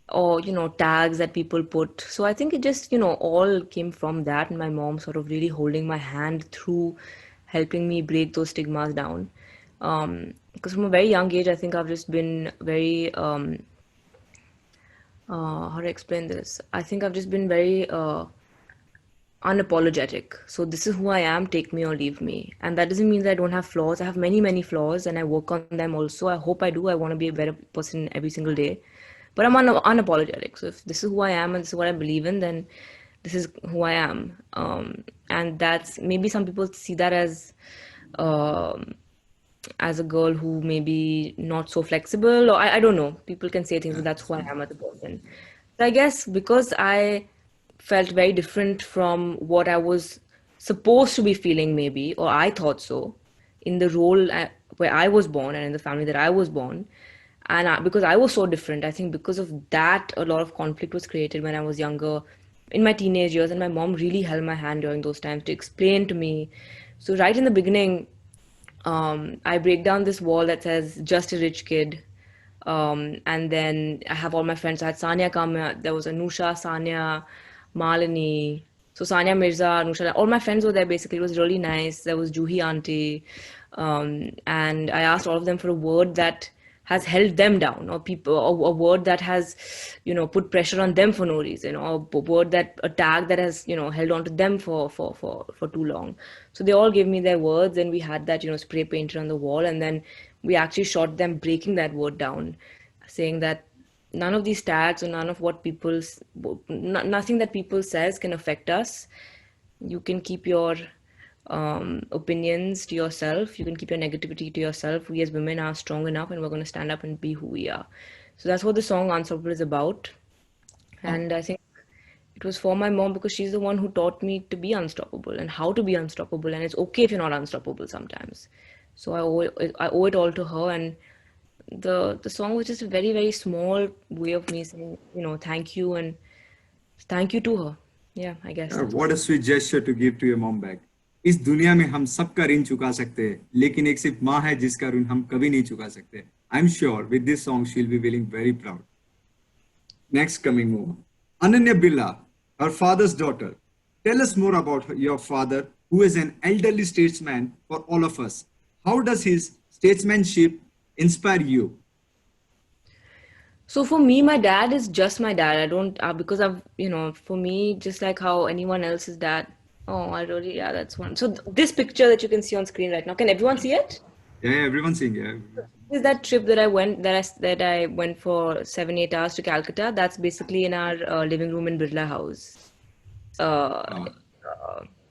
or tags that people put. So I think it just all came from that, and my mom sort of really holding my hand through helping me break those stigmas down. Because from a very young age I think I've just been very how to explain this, I think I've just been very unapologetic. So this is who I am, take me or leave me. And that doesn't mean that I don't have flaws. I have many, many flaws and I work on them also. I hope I do. I want to be a better person every single day. But I'm unapologetic. So if this is who I am and this is what I believe in, then this is who I am. And that's maybe some people see that um as a girl who maybe not so flexible, or I don't know. People can say things, but that's who I am as a person. So I guess because I felt very different from what I was supposed to be feeling, maybe, or I thought so, in the role where I was born and in the family that I was born. And because I was so different, I think because of that, a lot of conflict was created when I was younger, in my teenage years. And my mom really held my hand during those times to explain to me. So, right in the beginning, I break down this wall that says just a rich kid. And then I have all my friends. I had Sanya come, there was Anusha, Sanya, Malini. So Sanya Mirza, Anusha, all my friends were there basically. It was really nice. There was Juhi auntie. And I asked all of them for a word that has held them down, or people, or a word that has, put pressure on them for no reason, or a word that, a tag that has, held on to them for too long. So they all gave me their words, and we had that, spray painted on the wall, and then we actually shot them breaking that word down, saying that none of these tags or none of what nothing that people says can affect us. You can keep your opinions to yourself. You can keep your negativity to yourself. We as women are strong enough, and we're going to stand up and be who we are. So that's what the song Unstoppable is about. And I think it was for my mom because she's the one who taught me to be unstoppable and how to be unstoppable. And it's okay if you're not unstoppable sometimes. So I owe it all to her. And the song was just a very, very small way of me saying, thank you, and thank you to her. Yeah, I guess that's What a sweet gesture to give to your mom back. इस दुनिया में हम सबका ऋण चुका सकते हैं, लेकिन एक सिर्फ माँ है जिसका ऋण हम कभी नहीं चुका सकते. I'm sure with this song she'll be feeling very proud. Next coming move, Ananya Birla, her father's daughter. Tell us more about your father, who is an elderly statesman for all of us. How does his statesmanship inspire you? So for me, my dad is just my dad. I don't because I've for me, just like how anyone else's dad. Oh, I really, yeah, that's one. So this picture that you can see on screen right now, can everyone see it? Yeah, everyone's saying yeah. This is that trip that I went that I went for 7-8 hours to Calcutta. That's basically in our living room in Birla House, uh,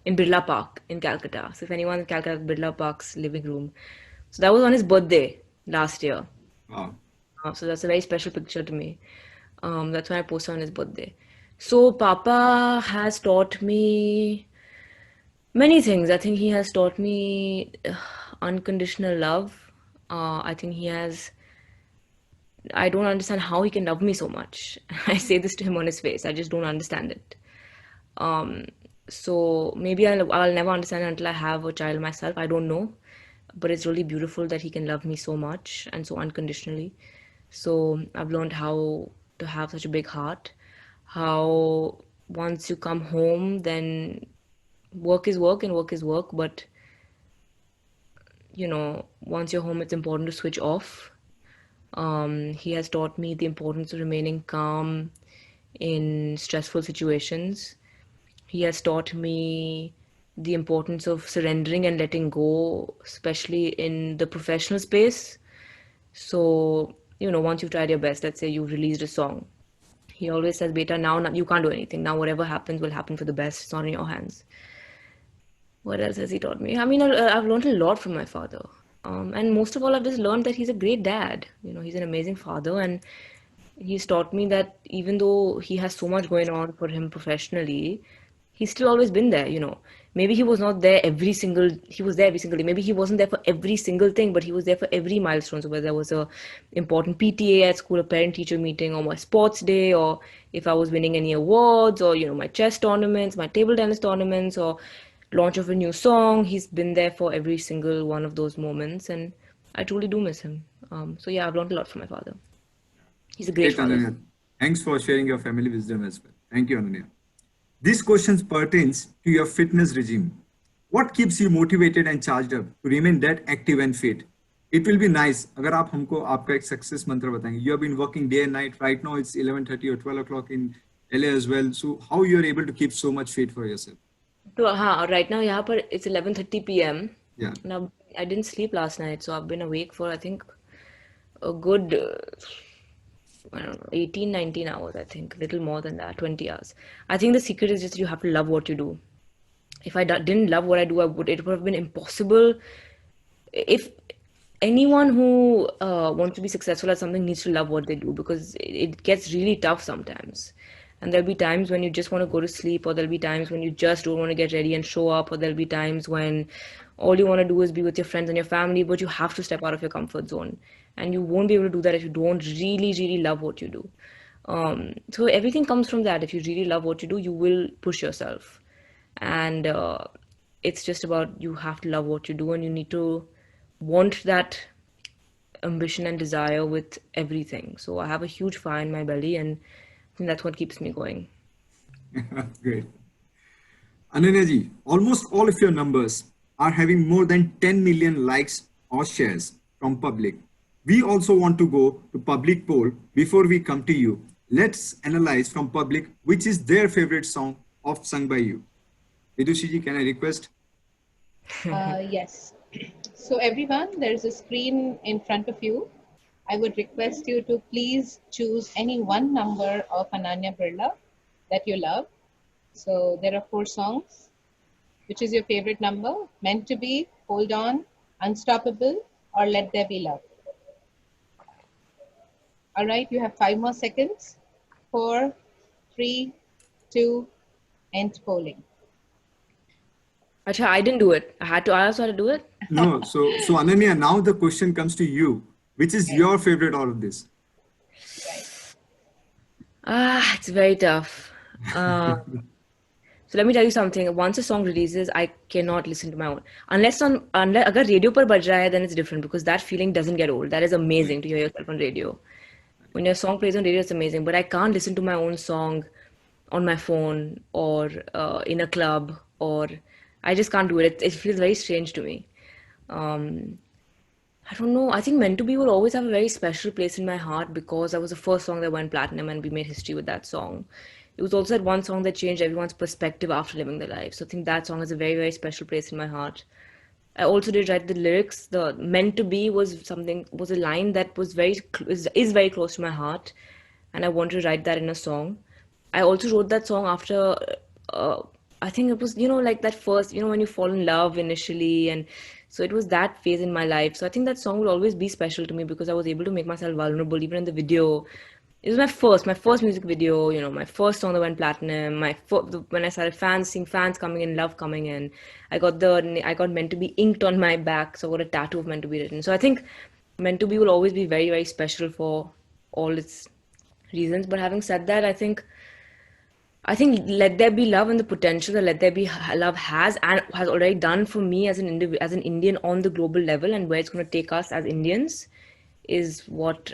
in Birla Park in Calcutta. So if anyone in Calcutta, Birla Park's living room. So that was on his birthday last year. Wow. So that's a very special picture to me. That's when I posted on his birthday. So Papa has taught me many things. I think he has taught me unconditional love. I think he has. I don't understand how he can love me so much. I say this to him on his face. I just don't understand it. Um, so maybe I'll never understand it until I have a child myself. I don't know, but it's really beautiful that he can love me so much and so unconditionally. So I've learned how to have such a big heart. How once you come home, then work is work and work is work. But once you're home, it's important to switch off. He has taught me the importance of remaining calm in stressful situations. He has taught me the importance of surrendering and letting go, especially in the professional space. So, once you've tried your best, let's say you've released a song, he always says, Beta, now you can't do anything. Now, whatever happens will happen for the best. It's not in your hands. What else has he taught me? I mean, I've learned a lot from my father. And most of all, I've just learned that he's a great dad. He's an amazing father. And he's taught me that even though he has so much going on for him professionally, he's still always been there. Maybe he was not there he was there every single day. Maybe he wasn't there for every single thing, but he was there for every milestone. So whether there was a important PTA at school, a parent-teacher meeting, or my sports day, or if I was winning any awards, or, my chess tournaments, my table tennis tournaments, or launch of a new song, he's been there for every single one of those moments. And I truly do miss him. So yeah, I've learned a lot from my father. He's a great Great, father. Ananya. Thanks for sharing your family wisdom as well. Thank you, Ananya. This question pertains to your fitness regime. What keeps you motivated and charged up to remain that active and fit? It will be nice अगर आप हमको आपका एक success मंत्र बताएंगे. You have been working day and night. Right now it's 11:30 or 12 o'clock in LA as well. So how you are able to keep so much fit for yourself? So, right now यहाँ पर it's 11:30 p.m. Yeah. Now I didn't sleep last night, so I've been awake for I think a good I don't know 18, 19 hours. I think a little more than that, 20 hours. I think the secret is just you have to love what you do. If I didn't love what I do, it would have been impossible. If anyone who wants to be successful at something needs to love what they do, because it gets really tough sometimes. And there'll be times when you just want to go to sleep, or there'll be times when you just don't want to get ready and show up, or there'll be times when all you want to do is be with your friends and your family, but you have to step out of your comfort zone. And you won't be able to do that if you don't really, really love what you do. So everything comes from that. If you really love what you do, you will push yourself. And it's just about you have to love what you do, and you need to want that ambition and desire with everything. So I have a huge fire in my belly, and I think that's what keeps me going. Great. Ananya ji, almost all of your numbers are having more than 10 million likes or shares from public. We also want to go to public poll before we come to you. Let's analyze from public which is their favorite song of sung by you. Vidushi ji, can I request? Yes. So everyone, there is a screen in front of you. I would request you to please choose any one number of Ananyabirla that you love. So there are 4 songs. Which is your favorite number? Meant to Be, Hold On, Unstoppable, or Let There Be Love? All right, you have 5 more seconds. 4, 3, 2, end polling. Acha, I didn't do it. I also had to do it. No, so Ananya, now the question comes to you. Which is your favorite out of this? It's very tough. So let me tell you something. Once a song releases, I cannot listen to my own. Unless agar radio par baj raha hai, then it's different, because that feeling doesn't get old. That is amazing to hear yourself on radio. When your song plays on radio, it's amazing. But I can't listen to my own song on my phone or in a club, or I just can't do it. It feels very strange to me. I don't know. I think Meant to Be will always have a very special place in my heart, because that was the first song that went platinum and we made history with that song. It was also that one song that changed everyone's perspective after living their life. So I think that song has a very, very special place in my heart. I also did write the lyrics. The Meant to Be was a line that was is very close to my heart, and I wanted to write that in a song. I also wrote that song after, I think it was, like that first, when you fall in love initially. And so it was that phase in my life. So I think that song will always be special to me, because I was able to make myself vulnerable. Even in the video, It was my first music video, my first song that went platinum. When I started seeing fans coming in, love coming in. I got Meant to Be inked on my back, so I got a tattoo of Meant to Be written. So I think Meant to Be will always be very, very special for all its reasons. But having said that, I think Let There Be Love and the potential that Let There Be Love has and has already done for me as as an Indian on the global level, and where it's going to take us as Indians is what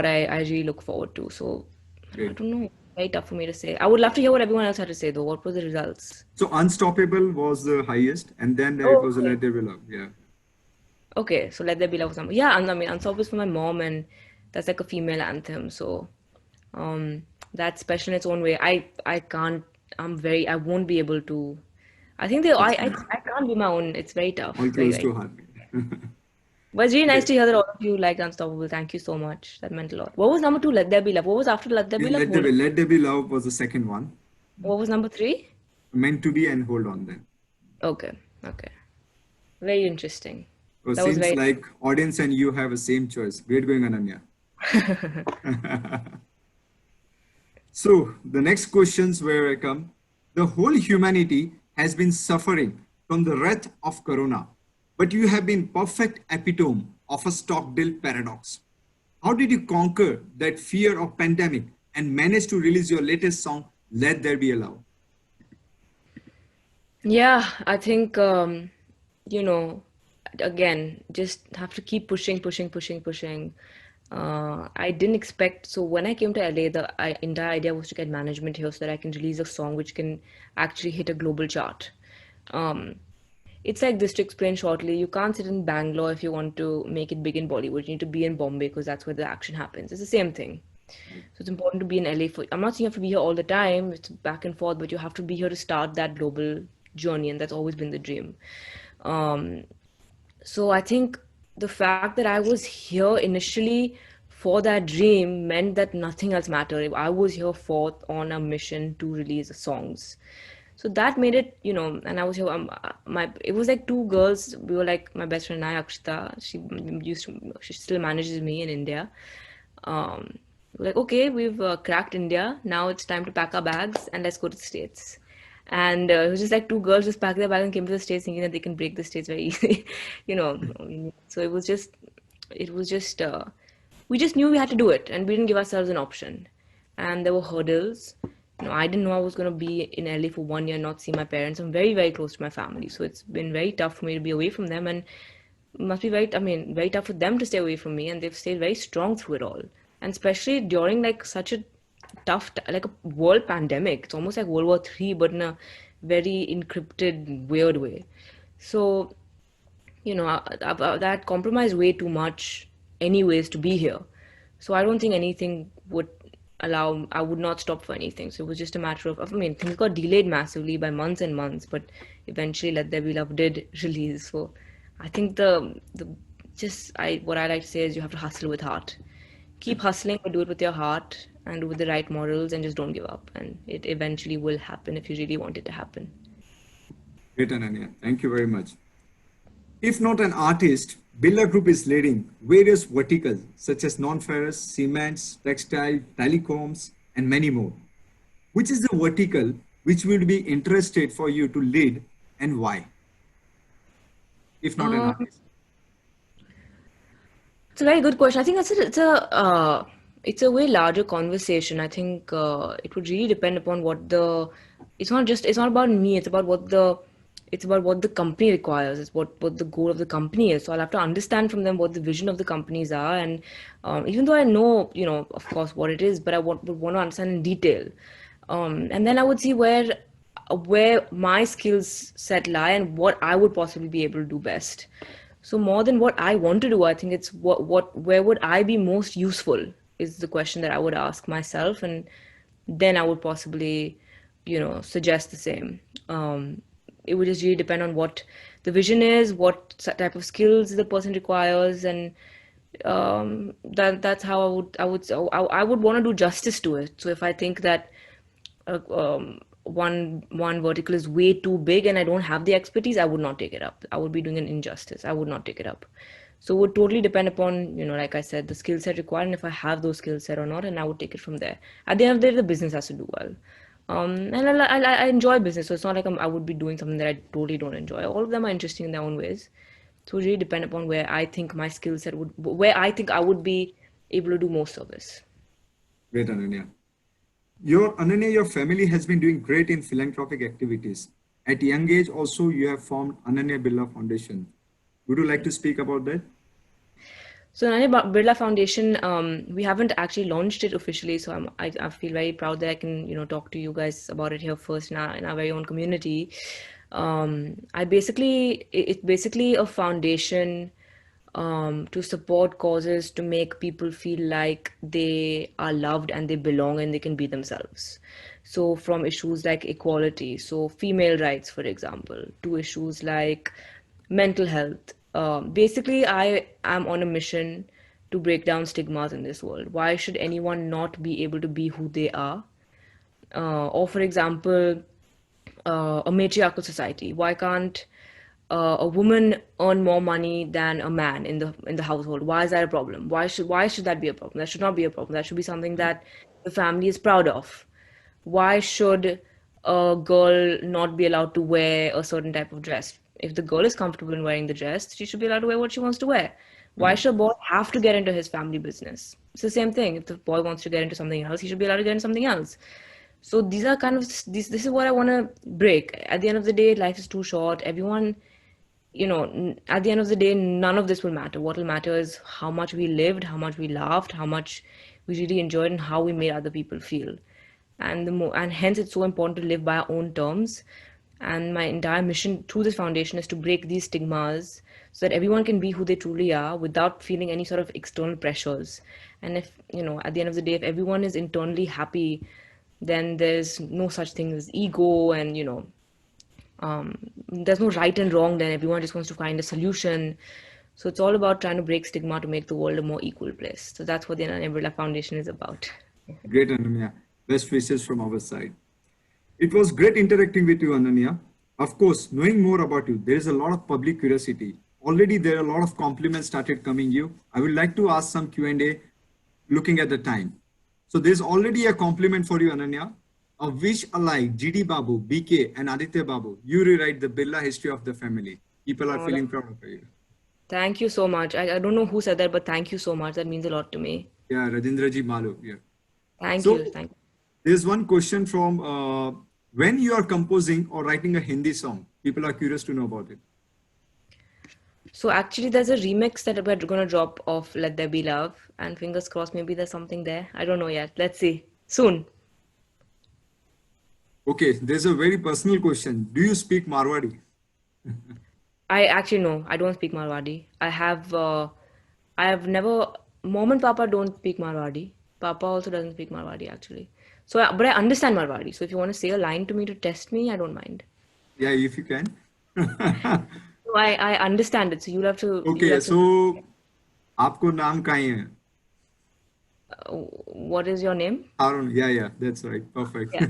I really look forward to. So I Great. don't know. Very tough for me to say. I would love to hear what everyone else had to say though. What were the results? So Unstoppable was the highest, and then it Oh, was a okay. Let There Be Love. Yeah. Okay, so Let There Be Love was number. Yeah, and I mean Unsolved is for my mom, and that's like a female anthem. So um that's special in its own way. I can't. I won't be able to. I think That's fine. I can't be my own. It's very tough. All Very, close very. to heart. But it's really nice Great. to hear that all of you liked Unstoppable. Thank you so much. That meant a lot. What was number two? Let There Be Love. What was after Let There Be Love? Hold on. Let There Be Love was the second one. What was number three? Meant to Be and Hold On then. Okay, okay. Very interesting. So That was seems very. like audience and you have a same choice. Great going, Ananya. So the next questions where I come. The whole humanity has been suffering from the wrath of Corona, but you have been perfect epitome of a Stockdale paradox. How did you conquer that fear of pandemic and manage to release your latest song, Let There Be a Love? Yeah, I think you know, again, just have to keep pushing, pushing, pushing, pushing. I didn't expect, so when I came to LA, the entire idea was to get management here so that I can release a song which can actually hit a global chart. Um, it's like this to explain shortly. You can't sit in Bangalore if you want to make it big in Bollywood. You need to be in Bombay because that's where the action happens. It's the same thing. So it's important to be in LA for. I'm not saying you have to be here all the time. It's back and forth, but you have to be here to start that global journey, and that's always been the dream. Um, so I think the fact that I was here initially for that dream meant that nothing else mattered. I was here for on a mission to release songs. So that made it, and I was here. It was like two girls. We were like my best friend and I, Akshita. She still manages me in India. We're like, okay, we've cracked India. Now it's time to pack our bags and let's go to the States. And it was just like two girls just packed their bags and came to the States thinking that they can break the States very easily, you know. So we just knew we had to do it and we didn't give ourselves an option. And there were hurdles. I didn't know I was going to be in LA for 1 year, not see my parents. I'm very, very close to my family. So it's been very tough for me to be away from them. And must be very tough for them to stay away from me, and they've stayed very strong through it all. And especially during like such a like a world pandemic. It's almost like World War III, but in a very encrypted, weird way. So, that compromised way too much, anyways, to be here. So I don't think anything would I would not stop for anything. So it was just a matter of, things got delayed massively by months and months, but eventually Let There Be Love did release. So I think what I like to say is you have to hustle with heart. Keep hustling, but do it with your heart and do it with the right morals and just don't give up. And it eventually will happen if you really want it to happen. Great, Ananya. Thank you very much. If not an artist, Birla Group is leading various verticals such as non-ferrous, cements, textile, telecoms, and many more. Which is the vertical which will be interested for you to lead and why? If not an Um, artist. it's a very good question. I think it's a way larger conversation. I think it would really depend upon it's not about me. It's about what the company requires. It's what the goal of the company is. So I'll have to understand from them what the vision of the companies are. And even though I know, of course, what it is, but would want to understand in detail. And then I would see where my skills set lie and what I would possibly be able to do best. So more than what I want to do, I think it's where would I be most useful is the question that I would ask myself, and then I would possibly, suggest the same. It would just really depend on what the vision is, what type of skills the person requires, and that's how I would want to do justice to it. So if I think that one vertical is way too big and I don't have the expertise, I would not take it up. I would be doing an injustice. I would not take it up. So it would totally depend upon, like I said, the skill set required and if I have those skill set or not, and I would take it from there. At the end of the day, the business has to do well. And I enjoy business, so it's not like I would be doing something that I totally don't enjoy. All of them are interesting in their own ways. So it really depend upon where I think my skill set where I think I would be able to do more service. Great, Ananya. Ananya, your family has been doing great in philanthropic activities. At a young age, also, you have formed Ananyabirla Foundation. Would you like to speak about that? So Birla Foundation, we haven't actually launched it officially, so I feel very proud that I can talk to you guys about it here first in our very own community. It's basically a foundation to support causes to make people feel like they are loved and they belong and they can be themselves. So from issues like equality, so female rights, for example, to issues like mental health. Basically, I am on a mission to break down stigmas in this world. Why should anyone not be able to be who they are? Or, for example, a matriarchal society. Why can't a woman earn more money than a man in the household? Why is that a problem? Why should that be a problem? That should not be a problem. That should be something that the family is proud of. Why should a girl not be allowed to wear a certain type of dress? If the girl is comfortable in wearing the dress, she should be allowed to wear what she wants to wear. Why should a boy have to get into his family business? It's the same thing. If the boy wants to get into something else, he should be allowed to get into something else. So these are kind of this is what I want to break. At the end of the day, life is too short. Everyone, at the end of the day, none of this will matter. What will matter is how much we lived, how much we laughed, how much we really enjoyed, and how we made other people feel. And hence it's so important to live by our own terms. And my entire mission through this foundation is to break these stigmas so that everyone can be who they truly are without feeling any sort of external pressures. And if, at the end of the day, if everyone is internally happy, then there's no such thing as ego and, there's no right and wrong, then everyone just wants to find a solution. So it's all about trying to break stigma to make the world a more equal place. So that's what the Ananyabirla Foundation is about. Great, Ananya. Best wishes from our side. It was great interacting with you, Ananya. Of course, knowing more about you, there is a lot of public curiosity. Already there are a lot of compliments started coming you. I would like to ask some Q&A looking at the time. So there's already a compliment for you, Ananya. A wish alike, GD Babu, BK and Aditya Babu, you rewrite the Birla history of the family. People are feeling proud of you. Thank you so much. I don't know who said that, but thank you so much. That means a lot to me. Yeah, Rajendraji Malu. Yeah. Thank you. There's one question from when you are composing or writing a Hindi song, people are curious to know about it. So actually there's a remix that we're going to drop of Let There Be Love, and fingers crossed maybe there's something there. I don't know yet. Let's see. Soon. Okay, there's a very personal question. Do you speak Marwadi? I actually no, I don't speak Marwadi. I have never, Mom and Papa don't speak Marwadi. Papa also doesn't speak Marwadi actually. So, but I understand Marwadi. So if you want to say a line to me to test me, I don't mind. Yeah, if you can. So I understand it. So you'll have to. Okay, so आपको नाम कहाँ है? What is your name? Arun. Yeah, that's right. Perfect. Yeah.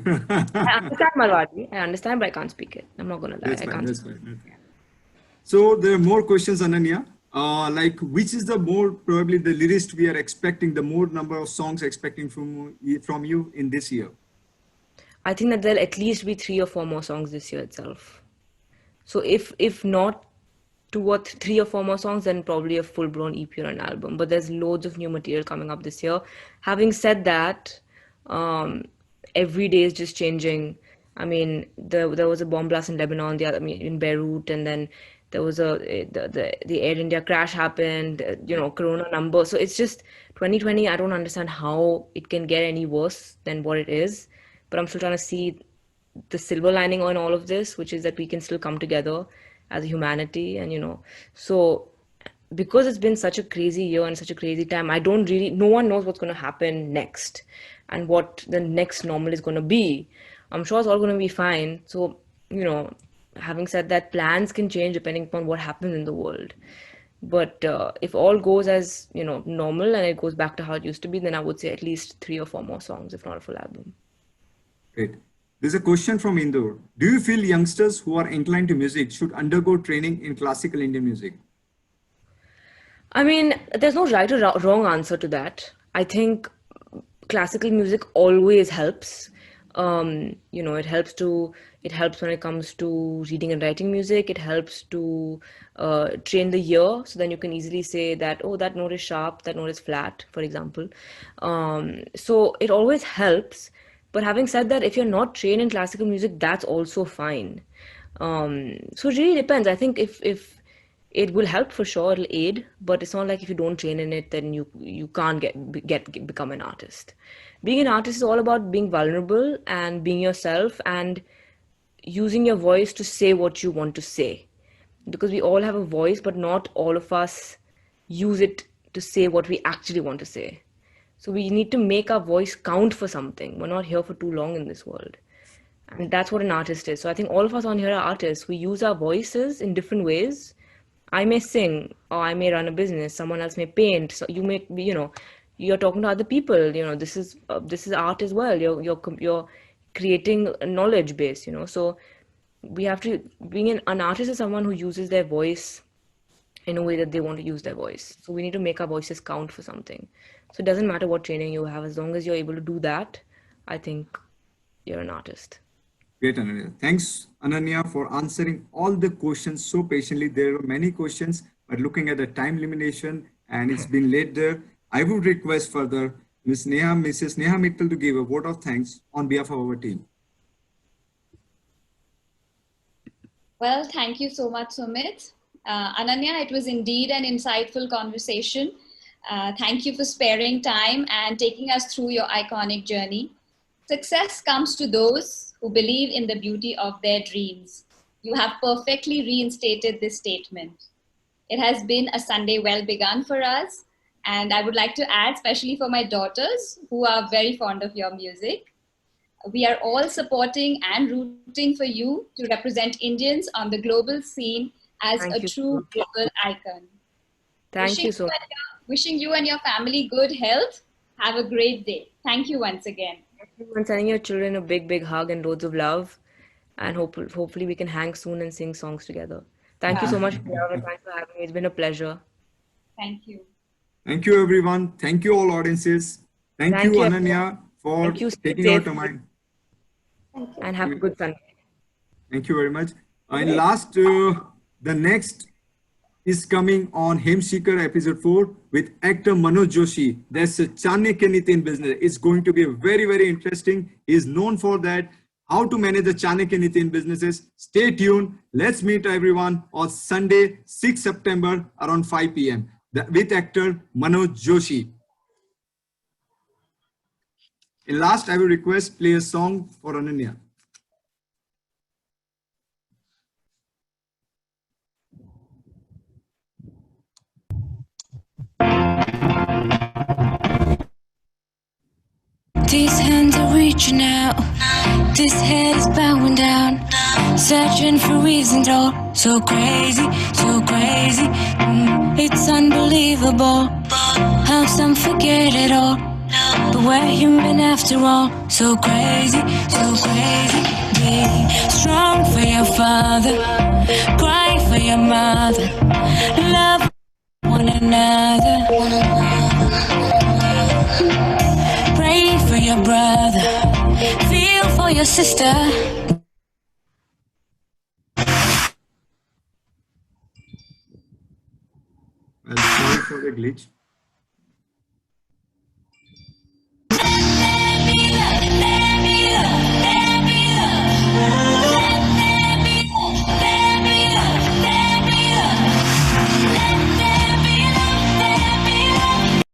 I understand Marwadi. I understand, but I can't speak it. I'm not gonna lie. That's I fine. can't. That's fine. So there are more questions, Ananya. Like which is the more probably the lyricist we are expecting, the more number of songs expecting from you in this year? I think that there'll at least be 3 or 4 more songs this year itself. So if not 2 or 3 or 4 more songs, then probably a full-blown EP or an album. But there's loads of new material coming up this year. Having said that, every day is just changing. I mean, there was a bomb blast in Lebanon, in Beirut, and then there was the Air India crash happened. Corona number. So it's just 2020. I don't understand how it can get any worse than what it is. But I'm still trying to see the silver lining on all of this, which is that we can still come together as a humanity. And so because it's been such a crazy year and such a crazy time, no one knows what's going to happen next and what the next normal is going to be. I'm sure it's all going to be fine. So, having said that, plans can change depending upon what happens in the world. But if all goes as, normal and it goes back to how it used to be, then I would say at least 3 or 4 more songs, if not a full album. Great. There's a question from Indore. Do you feel youngsters who are inclined to music should undergo training in classical Indian music? I mean, there's no right or wrong answer to that. I think classical music always helps. It helps when it comes to reading and writing music. It helps to train the ear, so then you can easily say that, oh, that note is sharp, that note is flat, for example. So it always helps. But having said that, if you're not trained in classical music, that's also fine. So it really depends. I think if it will help for sure, it'll aid, but it's not like if you don't train in it, then you can't become an artist. Being an artist is all about being vulnerable and being yourself and using your voice to say what you want to say. Because we all have a voice, but not all of us use it to say what we actually want to say. So we need to make our voice count for something. We're not here for too long in this world. And that's what an artist is. So I think all of us on here are artists. We use our voices in different ways. I may sing, or I may run a business. Someone else may paint. So you may, you're talking to other people. This is art as well. You're creating a knowledge base. So we have to, being an artist is someone who uses their voice in a way that they want to use their voice. So we need to make our voices count for something. So it doesn't matter what training you have, as long as you're able to do that, I think you're an artist. Great, Ananya. Thanks, Ananya, for answering all the questions so patiently. There are many questions, but looking at the time limitation and it's been late there, I would request further Mrs. Neha Mittal to give a vote of thanks on behalf of our team. Well, thank you so much, Sumit. Ananya, it was indeed an insightful conversation. Thank you for sparing time and taking us through your iconic journey. Success comes to those who believe in the beauty of their dreams. You have perfectly reinstated this statement. It has been a Sunday well begun for us, and I would like to add, especially for my daughters who are very fond of your music. We are all supporting and rooting for you to represent Indians on the global scene as Thank a you. true global icon. Thank you so much. Wishing you and your family good health. Have a great day. Thank you once again. And sending your children a big, big hug and loads of love. And hopefully we can hang soon and sing songs together. Thank you so much, Priya. Thanks for having me. It's been a pleasure. Thank you. Thank you, everyone. Thank you, all audiences. Thank you, Ananya, for Thank you. taking out time. And have a good Sunday. Thank you very much. And last, the next is coming on Shikhar episode 4 with actor Manoj Joshi. That's a Chanakya Nitin business. It's going to be very, very interesting. He's known for that. How to manage the Chanakya Nitin businesses. Stay tuned. Let's meet everyone on Sunday, 6 September around 5 p.m. with actor Manoj Joshi. And last, I will request play a song for Ananya. These hands are reaching out, this head is bowing down, searching for reasons, all so crazy, so crazy. It's unbelievable how some forget it all, but we're human after all. So crazy, so crazy. Be strong for your father, cry for your mother, love one another. Pray for your brother, feel for your sister. Well, sorry for the glitch.